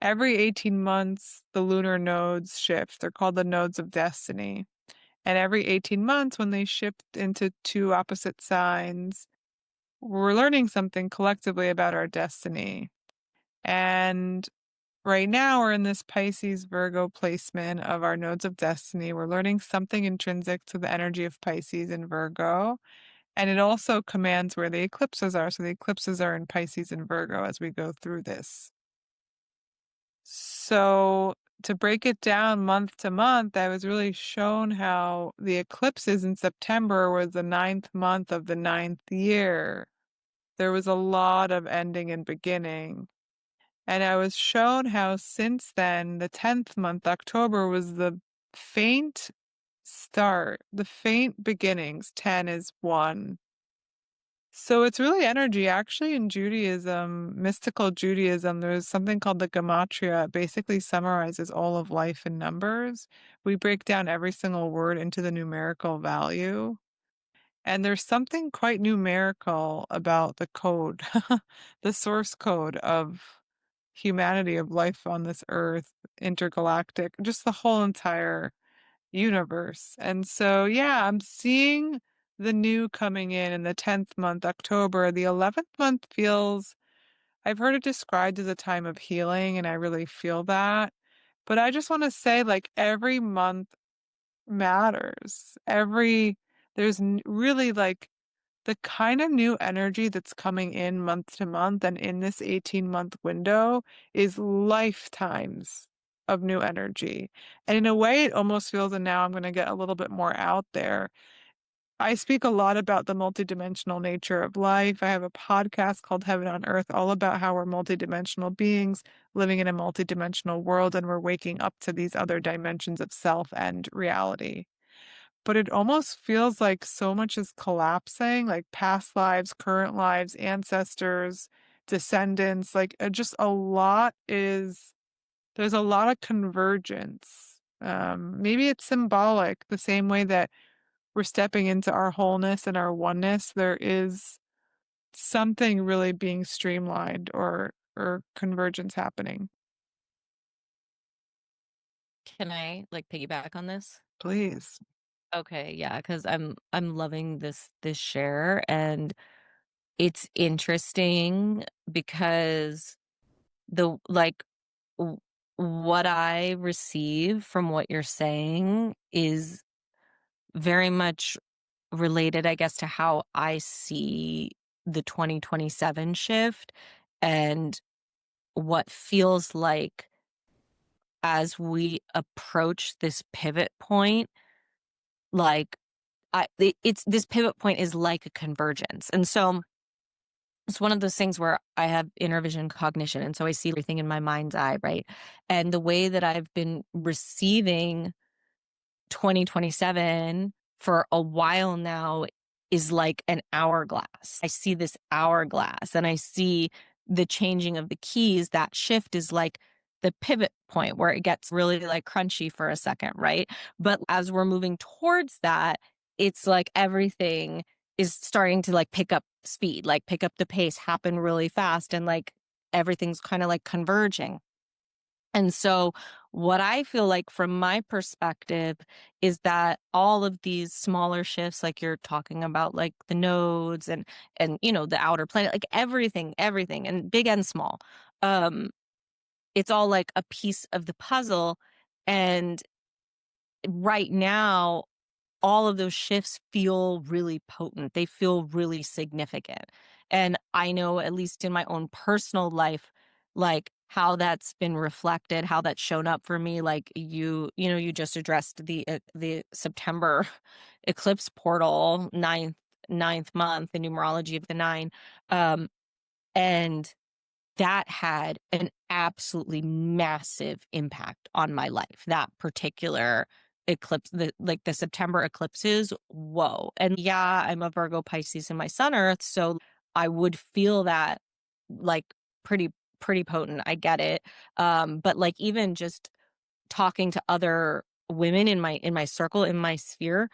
every 18 months, the lunar nodes shift. They're called the nodes of destiny. And every 18 months, when they shift into two opposite signs, we're learning something collectively about our destiny. And right now, we're in this Pisces Virgo placement of our nodes of destiny. We're learning something intrinsic to the energy of Pisces and Virgo. And it also commands where the eclipses are. So the eclipses are in Pisces and Virgo as we go through this. So to break it down month to month, I was really shown how the eclipses in September was the 9th month of the 9th year. There was a lot of ending and beginning. And I was shown how since then, the 10th month, October, was the faint start, the faint beginnings. 10 is 1. So it's really energy. Actually, in Judaism, mystical Judaism, there's something called the Gematria. It basically summarizes all of life in numbers. We break down every single word into the numerical value. And there's something quite numerical about the code, the source code of humanity, of life on this earth, intergalactic, just the whole entire universe. And so, yeah, I'm seeing the new coming in the 10th month, October. The 11th month feels, I've heard it described as a time of healing, and I really feel that. But I just want to say, like, every month matters. There's really like the kind of new energy that's coming in month to month and in this 18-month window is lifetimes of new energy. And in a way, it almost feels, and now I'm going to get a little bit more out there. I speak a lot about the multidimensional nature of life. I have a podcast called Heaven on Earth, all about how we're multidimensional beings living in a multidimensional world, and we're waking up to these other dimensions of self and reality. But it almost feels like so much is collapsing, like past lives, current lives, ancestors, descendants, like just there's a lot of convergence. Maybe it's symbolic, the same way that we're stepping into our wholeness and our oneness. There is something really being streamlined or convergence happening. Can I like piggyback on this? Please. Okay, yeah, because I'm loving this share, and it's interesting because the like w- what I receive from what you're saying is very much related, I guess, to how I see the 2027 shift and what feels like as we approach this pivot point, like it's this pivot point is like a convergence. And so it's one of those things where I have inner vision cognition. And so I see everything in my mind's eye, right? And the way that I've been receiving 2027 for a while now is like an hourglass. I see this hourglass and I see the changing of the keys. That shift is like the pivot point where it gets really like crunchy for a second, right? But as we're moving towards that, it's like everything is starting to like pick up speed, like pick up the pace, happen really fast, and like everything's kind of like converging. And so, what I feel like from my perspective is that all of these smaller shifts, like you're talking about, like the nodes and the outer planet, like everything, and big and small, um, it's all like a piece of the puzzle. And right now, all of those shifts feel really potent. They feel really significant. And I know, at least in my own personal life, like how that's been reflected, how that's shown up for me. Like you just addressed the September eclipse portal, ninth month, the numerology of the nine. Um, and that had an absolutely massive impact on my life. That particular eclipse, the September eclipses, whoa. And yeah, I'm a Virgo Pisces in my sun earth, so I would feel that like pretty pretty potent. I get it. But like even just talking to other women in my circle, in my sphere,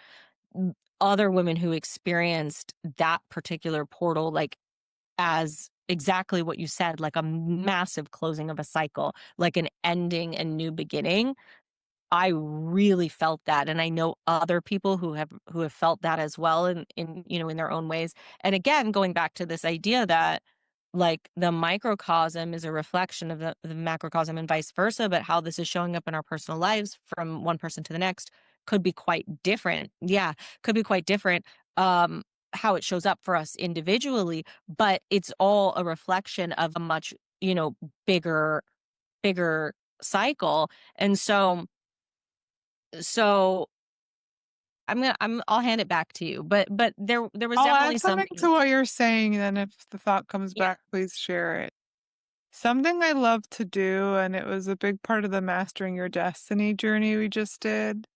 other women who experienced that particular portal, like as exactly what you said, like a massive closing of a cycle, like an ending and new beginning. I really felt that, and I know other people who have felt that as well in their own ways. And again, going back to this idea that like the microcosm is a reflection of the macrocosm and vice versa, but how this is showing up in our personal lives from one person to the next could be quite different. Yeah, could be quite different. How it shows up for us individually, but it's all a reflection of a much, bigger, bigger cycle. And so I'll hand it back to you. But there was I'll definitely add something something. to what you're saying, and if the thought comes Yeah. back, please share it. Something I love to do, and it was a big part of the Mastering Your Destiny journey we just did,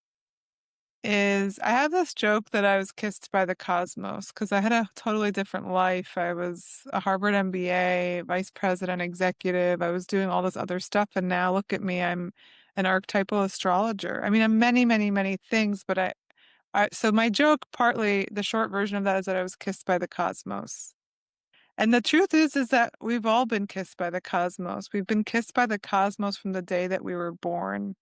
is I have this joke that I was kissed by the cosmos because I had a totally different life. I was a Harvard MBA, vice president, executive. I was doing all this other stuff, and now look at me. I'm an archetypal astrologer. I mean, I'm many, many, many things, but so my joke, partly the short version of that is that I was kissed by the cosmos. And the truth is that we've all been kissed by the cosmos. We've been kissed by the cosmos from the day that we were born.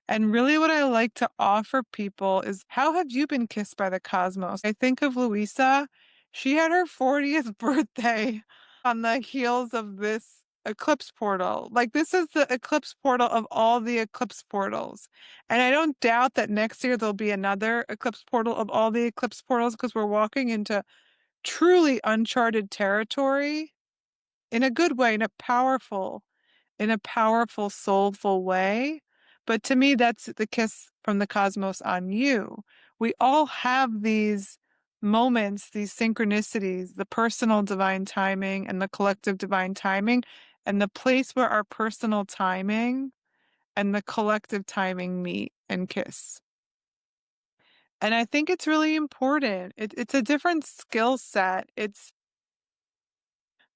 And really, what I like to offer people is how have you been kissed by the cosmos? I think of Luisa. She had her 40th birthday on the heels of this eclipse portal. Like, this is the eclipse portal of all the eclipse portals. And I don't doubt that next year there'll be another eclipse portal of all the eclipse portals because we're walking into truly uncharted territory in a good way, in a powerful, soulful way. But to me, that's the kiss from the cosmos on you. We all have these moments, these synchronicities, the personal divine timing and the collective divine timing, and the place where our personal timing and the collective timing meet and kiss. And I think it's really important. It's a different skill set. It's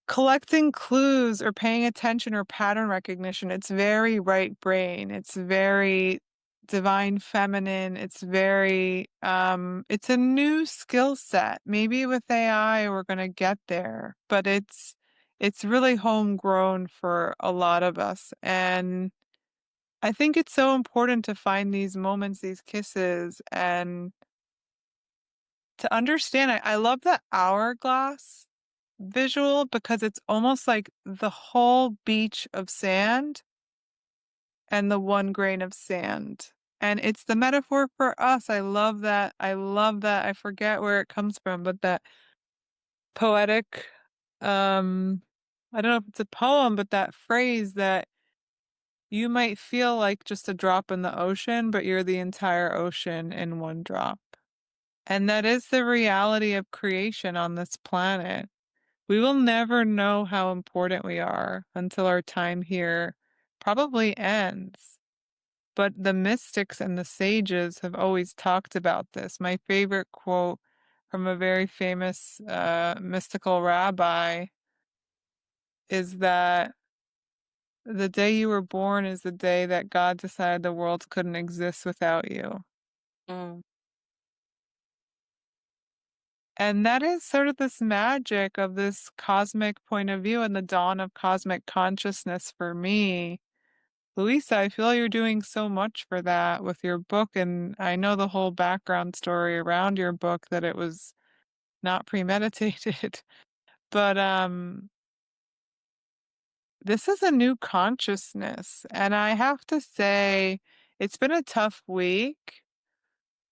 collecting clues or paying attention or pattern recognition. It's very right brain. It's very divine feminine. It's a new skill set. Maybe with AI we're going to get there, but it's really homegrown for a lot of us. And I think it's so important to find these moments, these kisses, and to understand. I love the hourglass visual because it's almost like the whole beach of sand and the one grain of sand. And it's the metaphor for us. I love that. I love that. I forget where it comes from, but that poetic, um, I don't know if it's a poem, but that phrase that you might feel like just a drop in the ocean, but you're the entire ocean in one drop. And that is the reality of creation on this planet. We will never know how important we are until our time here probably ends. But the mystics and the sages have always talked about this. My favorite quote from a very famous mystical rabbi is that the day you were born is the day that God decided the world couldn't exist without you. Mm. And that is sort of this magic of this cosmic point of view and the dawn of cosmic consciousness for me. Luisa, I feel you're doing so much for that with your book, and I know the whole background story around your book that it was not premeditated. But this is a new consciousness, and I have to say it's been a tough week.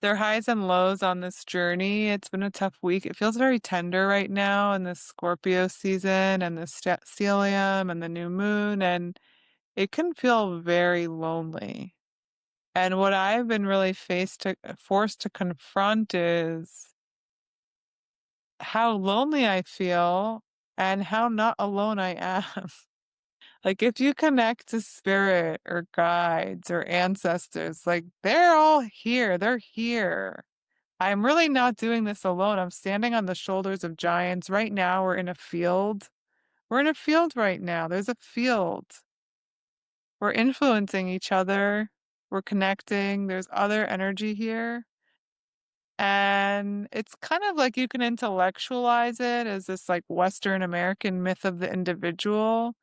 There are highs and lows on this journey. It's been a tough week. It feels very tender right now in this Scorpio season and the stellium and the new moon, and it can feel very lonely. And what I've been really forced to confront is how lonely I feel and how not alone I am. Like if you connect to spirit or guides or ancestors, like they're all here. They're here. I'm really not doing this alone. I'm standing on the shoulders of giants. Right now, we're in a field. We're in a field right now. There's a field. We're influencing each other. We're connecting. There's other energy here. And it's kind of like you can intellectualize it as this like Western American myth of the individual,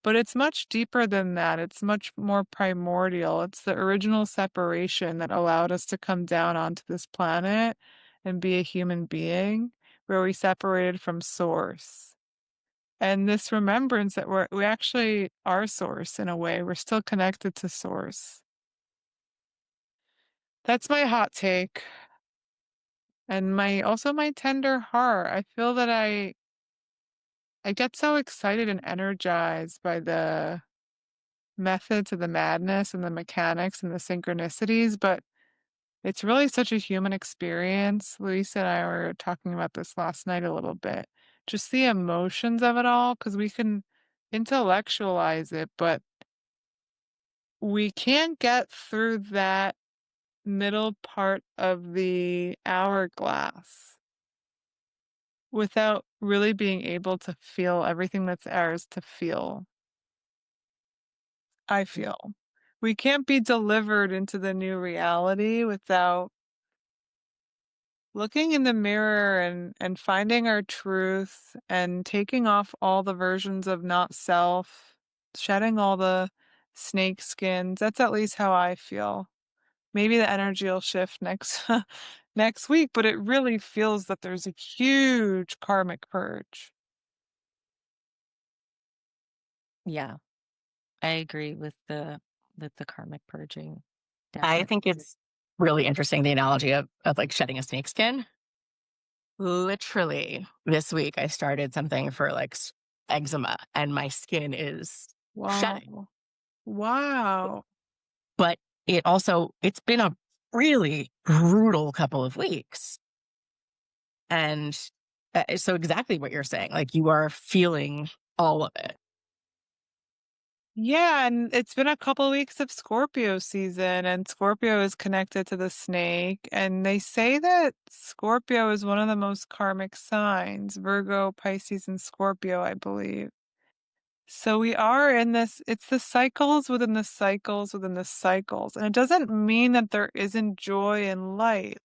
but it's much deeper than that. It's much more primordial. It's the original separation that allowed us to come down onto this planet and be a human being, where we separated from source. And this remembrance that we actually are source in a way. We're still connected to source. That's my hot take. And my also my tender heart. I feel that I get so excited and energized by the methods of the madness and the mechanics and the synchronicities, but it's really such a human experience. Luisa and I were talking about this last night a little bit. Just the emotions of it all, because we can intellectualize it, but we can't get through that middle part of the hourglass without really being able to feel everything that's ours to feel. I feel. We can't be delivered into the new reality without looking in the mirror and finding our truth and taking off all the versions of not self, shedding all the snake skins. That's at least how I feel. Maybe the energy will shift next next week, but it really feels that there's a huge karmic purge. Yeah, I agree with the karmic purging. I Definitely. think it's really interesting the analogy of like shedding a snakeskin. Literally, this week I started something for like eczema, and my skin is shedding. Wow. Wow. But it's been a really brutal couple of weeks, and so exactly what you're saying, like you are feeling all of it. Yeah, and it's been a couple weeks of Scorpio season, and Scorpio is connected to the snake. And they say that Scorpio is one of the most karmic signs, Virgo, Pisces, and Scorpio, I believe. So we are in this, it's the cycles within the cycles within the cycles. And it doesn't mean that there isn't joy and light.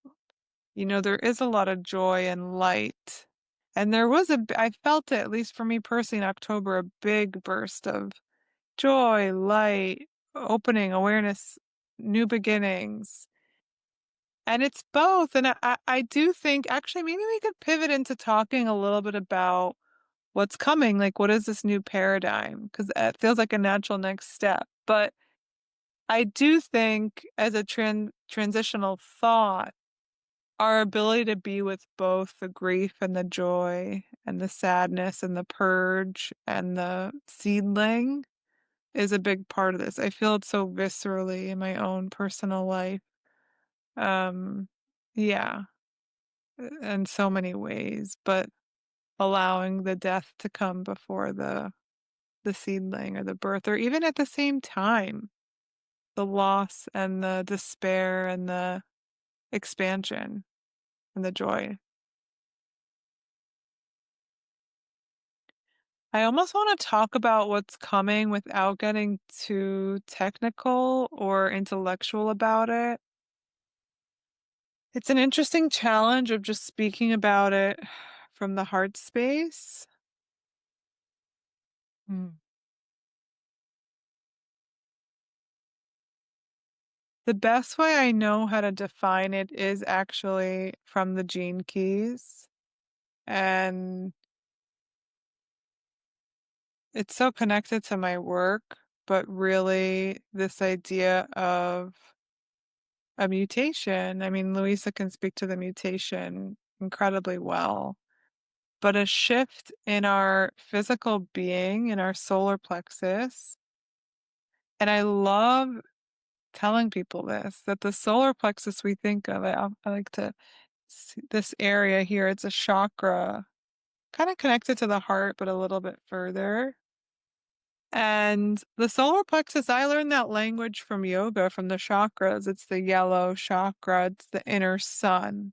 You know, there is a lot of joy and light. And there was I felt it, at least for me personally, in October, a big burst of joy, light, opening, awareness, new beginnings. And it's both. And I do think actually maybe we could pivot into talking a little bit about what's coming. Like, what is this new paradigm? Because it feels like a natural next step. But I do think as a transitional thought, our ability to be with both the grief and the joy and the sadness and the purge and the seedling is a big part of this. I feel it so viscerally in my own personal life. Yeah, in so many ways, but allowing the death to come before the seedling or the birth, or even at the same time, the loss and the despair and the expansion and the joy. I almost want to talk about what's coming without getting too technical or intellectual about it. It's an interesting challenge of just speaking about it from the heart space. Mm. The best way I know how to define it is actually from the gene keys. And it's so connected to my work, but really this idea of a mutation. I mean, Luisa can speak to the mutation incredibly well, but a shift in our physical being, in our solar plexus. And I love telling people this, that the solar plexus we think of, I like to see this area here, it's a chakra, kind of connected to the heart, but a little bit further. And the solar plexus, I learned that language from yoga, from the chakras. It's the yellow chakra, it's the inner sun.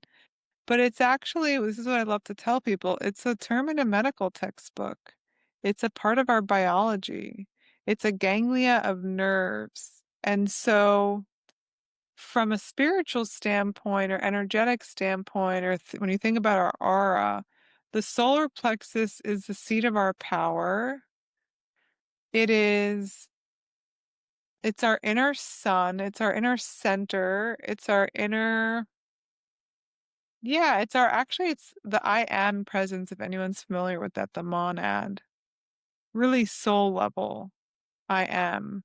But it's actually, this is what I love to tell people, it's a term in a medical textbook. It's a part of our biology. It's a ganglia of nerves. And so, from a spiritual standpoint or energetic standpoint, or when you think about our aura, the solar plexus is the seat of our power. It is It's our inner sun. It's our inner center. It's our inner, yeah, it's the I am presence, if anyone's familiar with that, the monad. Really soul level I am.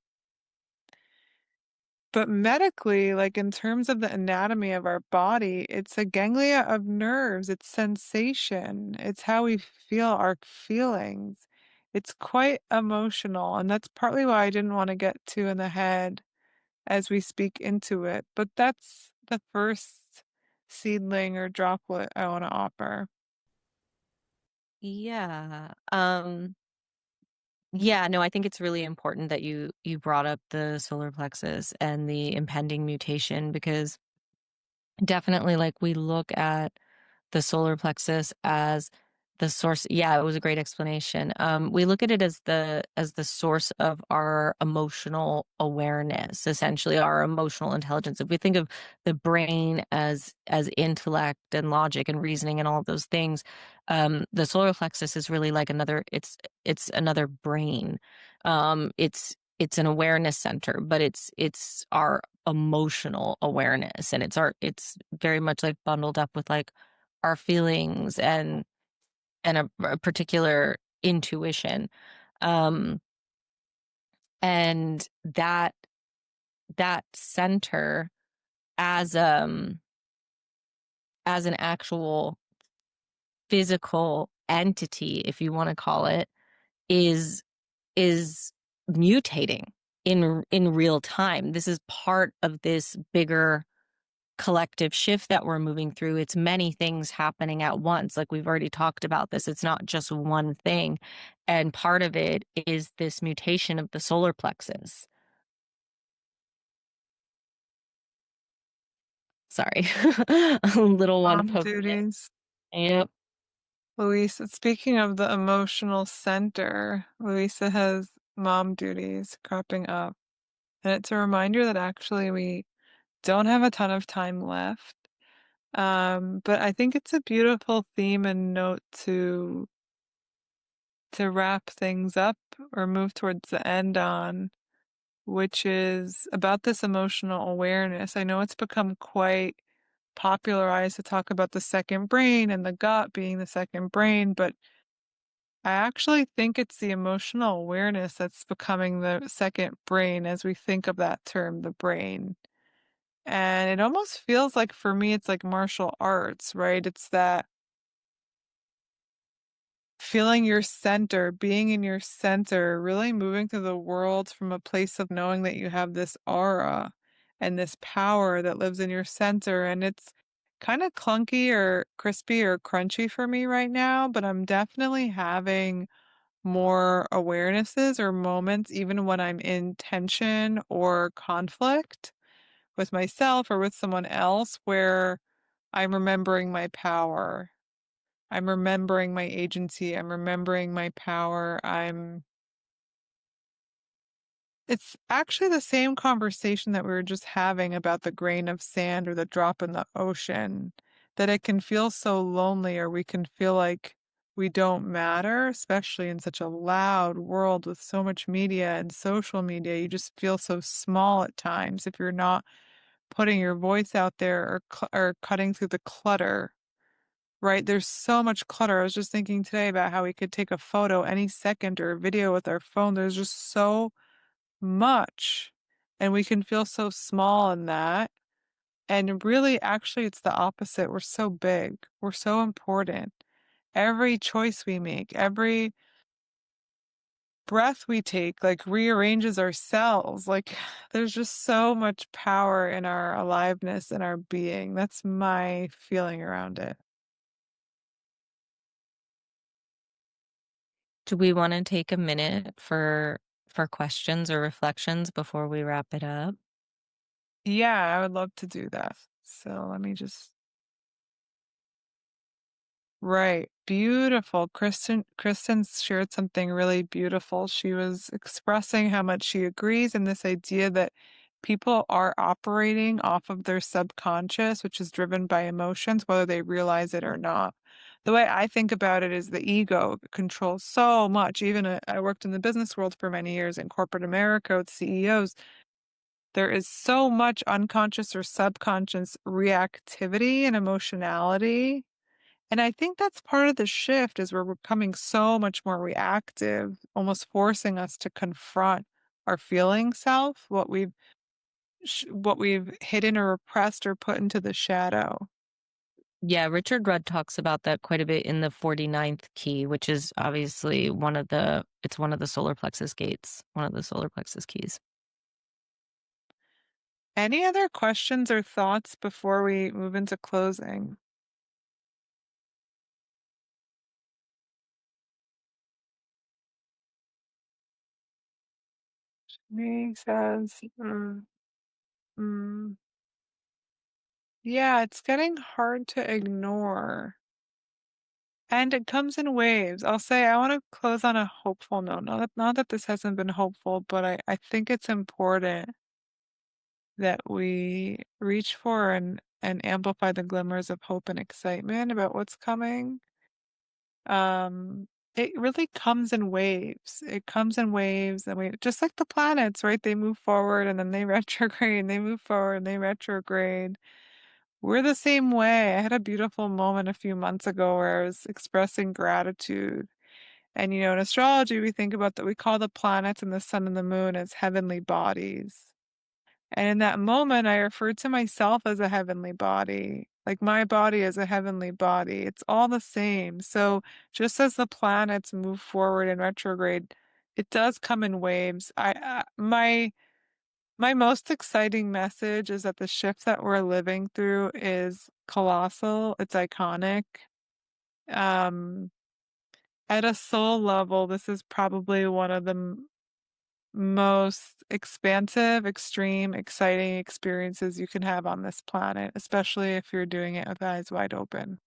But medically, like in terms of the anatomy of our body, it's a ganglia of nerves. It's sensation. It's how we feel our feelings. It's quite emotional. And that's partly why I didn't want to get too in the head as we speak into it. But that's the first seedling or droplet I want to offer. Yeah. Yeah, no, I think it's really important that you brought up the solar plexus and the impending mutation because definitely like we look at the solar plexus as the source. Yeah, it was a great explanation. We look at it as the source of our emotional awareness, essentially our emotional intelligence. If we think of the brain as intellect and logic and reasoning and all of those things, the solar plexus is really like another. It's another brain. It's an awareness center, but it's our emotional awareness, and it's very much like bundled up with like our feelings and a particular intuition. Um, and that center as as an actual physical entity, if you want to call it, is is mutating in real time. This is part of this bigger collective shift that we're moving through. It's many things happening at once. Like we've already talked about this. It's not just one thing. And part of it is this mutation of the solar plexus. Sorry. A little one Mom poking it. duties. Yep. Luisa, speaking of the emotional center, Luisa has mom duties cropping up. And it's a reminder that actually we don't have a ton of time left. But I think it's a beautiful theme and note to wrap things up or move towards the end on, which is about this emotional awareness. I know it's become quite popularized to talk about the second brain and the gut being the second brain, but I actually think it's the emotional awareness that's becoming the second brain as we think of that term, the brain. And it almost feels like for me, it's like martial arts, right? It's that feeling your center, being in your center, really moving through the world from a place of knowing that you have this aura and this power that lives in your center. And it's kind of clunky or crispy or crunchy for me right now, but I'm definitely having more awarenesses or moments, even when I'm in tension or conflict with myself or with someone else, where I'm remembering my power. I'm remembering my agency. I'm remembering my power. It's actually the same conversation that we were just having about the grain of sand or the drop in the ocean, that it can feel so lonely, or we can feel like we don't matter, especially in such a loud world with so much media and social media. You just feel so small at times if you're not putting your voice out there or cutting through the clutter. Right? There's so much clutter. I was just thinking today about how we could take a photo any second or a video with our phone. There's just so much. And we can feel so small in that. And really, actually, it's the opposite. We're so big. We're so important. Every choice we make, every breath we take, like rearranges our cells. Like there's just so much power in our aliveness and our being. That's my feeling around it. Do we want to take a minute for questions or reflections before we wrap it up? Yeah, I would love to do that. So let me just. Right. Beautiful. Kristen shared something really beautiful. She was expressing how much she agrees in this idea that people are operating off of their subconscious, which is driven by emotions, whether they realize it or not. The way I think about it is the ego controls so much. Even I worked in the business world for many years in corporate America with CEOs. There is so much unconscious or subconscious reactivity and emotionality. And I think that's part of the shift is we're becoming so much more reactive, almost forcing us to confront our feeling self, what we've hidden or repressed or put into the shadow. Yeah, Richard Rudd talks about that quite a bit in the 49th key, which is obviously it's one of the solar plexus gates, one of the solar plexus keys. Any other questions or thoughts before we move into closing? Me says, mm. Yeah, it's getting hard to ignore. And it comes in waves. I'll say I want to close on a hopeful note. Not that this hasn't been hopeful, but I think it's important that we reach for and amplify the glimmers of hope and excitement about what's coming. It really comes in waves. It comes in waves, and we just like the planets, right? They move forward and then they retrograde, and they move forward and they retrograde. We're the same way. I had a beautiful moment a few months ago where I was expressing gratitude. And in astrology, we think about that we call the planets and the sun and the moon as heavenly bodies. And in that moment, I referred to myself as a heavenly body. Like my body is a heavenly body. It's all the same. So just as the planets move forward in retrograde, it does come in waves. My most exciting message is that the shift that we're living through is colossal. It's iconic. Um, at a soul level, this is probably one of the most expansive, extreme, exciting experiences you can have on this planet, especially if you're doing it with eyes wide open.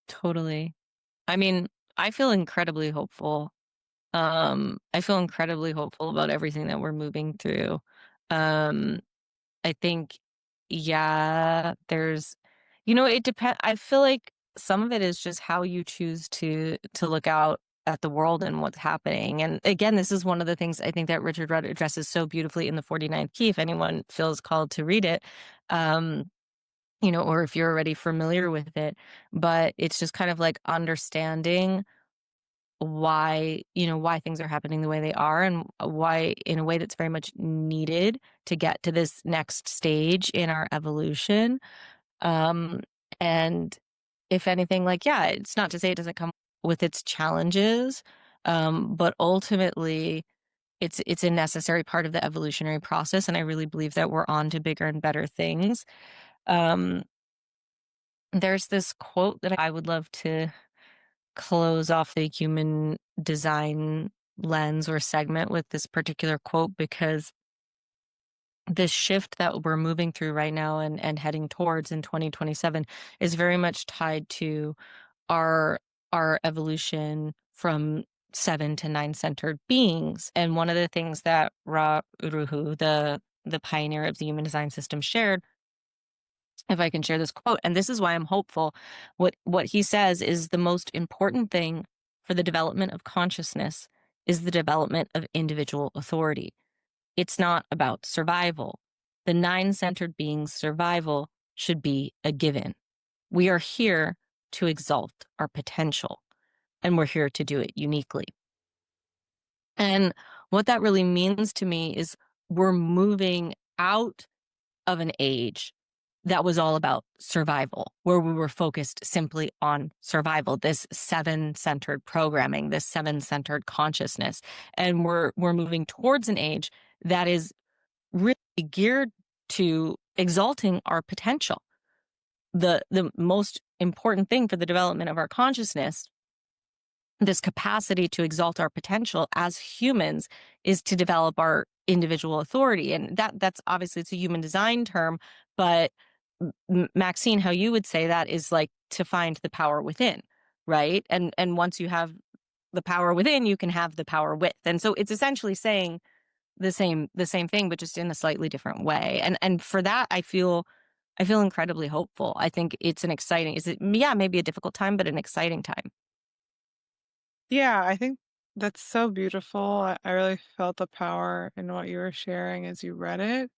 Totally. I mean, I feel incredibly hopeful. I feel incredibly hopeful about everything that we're moving through. Um, I think, yeah, it depends. I feel like some of it is just how you choose to look out at the world and what's happening. And again, this is one of the things I think that Richard Rudd addresses so beautifully in the 49th key, if anyone feels called to read it. Or if you're already familiar with it, but it's just kind of like understanding why things are happening the way they are, and why in a way that's very much needed to get to this next stage in our evolution. Um, and if anything, like, yeah, it's not to say it doesn't come with its challenges, but ultimately it's a necessary part of the evolutionary process, and I really believe that we're on to bigger and better things. Um, there's this quote that I would love to close off the human design lens or segment with this particular quote, because this shift that we're moving through right now and heading towards in 2027 is very much tied to our our evolution from 7 to 9 centered beings. And one of the things that Ra Uruhu, the pioneer of the human design system, shared, if I can share this quote, and this is why I'm hopeful, what he says is the most important thing for the development of consciousness is the development of individual authority. It's not about survival. The 9 centered being's survival should be a given. We are here to exalt our potential, and we're here to do it uniquely. And what that really means to me is we're moving out of an age that was all about survival, where we were focused simply on survival, this 7 centered programming, this 7 centered consciousness. And we're moving towards an age that is really geared to exalting our potential. The most important thing for the development of our consciousness, this capacity to exalt our potential as humans, is to develop our individual authority. And that's obviously, it's a human design term, but Maxine, how you would say that is like to find the power within, right? And once you have the power within, you can have the power with. And so it's essentially saying the same thing, but just in a slightly different way. And for that, I feel incredibly hopeful. I think it's an exciting, maybe a difficult time, but an exciting time. Yeah, I think that's so beautiful. I really felt the power in what you were sharing as you read it.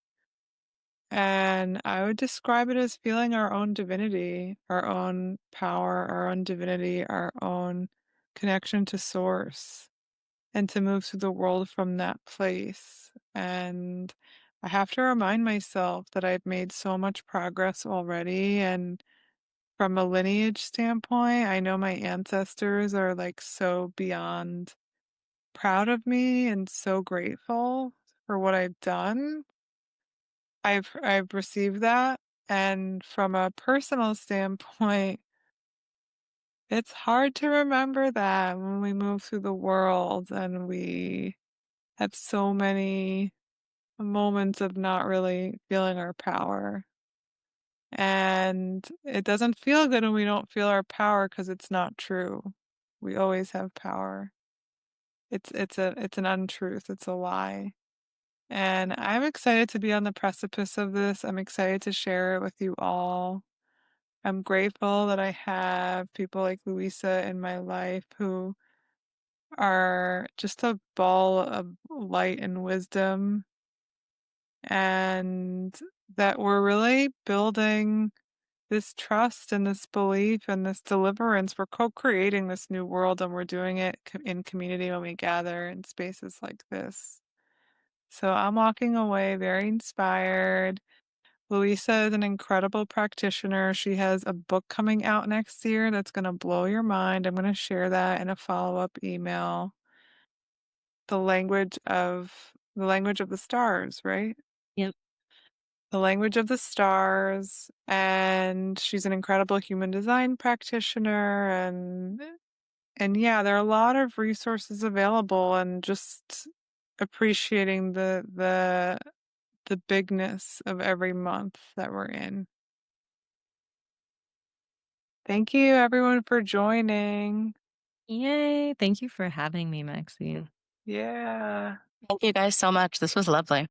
And I would describe it as feeling our own divinity, our own power, our own divinity, our own connection to source, and to move through the world from that place. And I have to remind myself that I've made so much progress already. And from a lineage standpoint, I know my ancestors are like so beyond proud of me and so grateful for what I've done. I've received that, and from a personal standpoint, it's hard to remember that when we move through the world and we have so many moments of not really feeling our power. And it doesn't feel good when we don't feel our power because it's not true. We always have power. It's an untruth. It's a lie. And I'm excited to be on the precipice of this. I'm excited to share it with you all. I'm grateful that I have people like Luisa in my life who are just a ball of light and wisdom, and that we're really building this trust and this belief and this deliverance. We're co-creating this new world, and we're doing it in community when we gather in spaces like this. So I'm walking away very inspired. Luisa is an incredible practitioner. She has a book coming out next year that's going to blow your mind. I'm going to share that in a follow-up email. The language of the stars, right? Yep. The language of the stars. And she's an incredible human design practitioner, and yeah, there are a lot of resources available, and just appreciating the bigness of every month that we're in. Thank you, everyone, for joining. Yay. Thank you for having me, Maxine. Yeah. Thank you guys so much. This was lovely.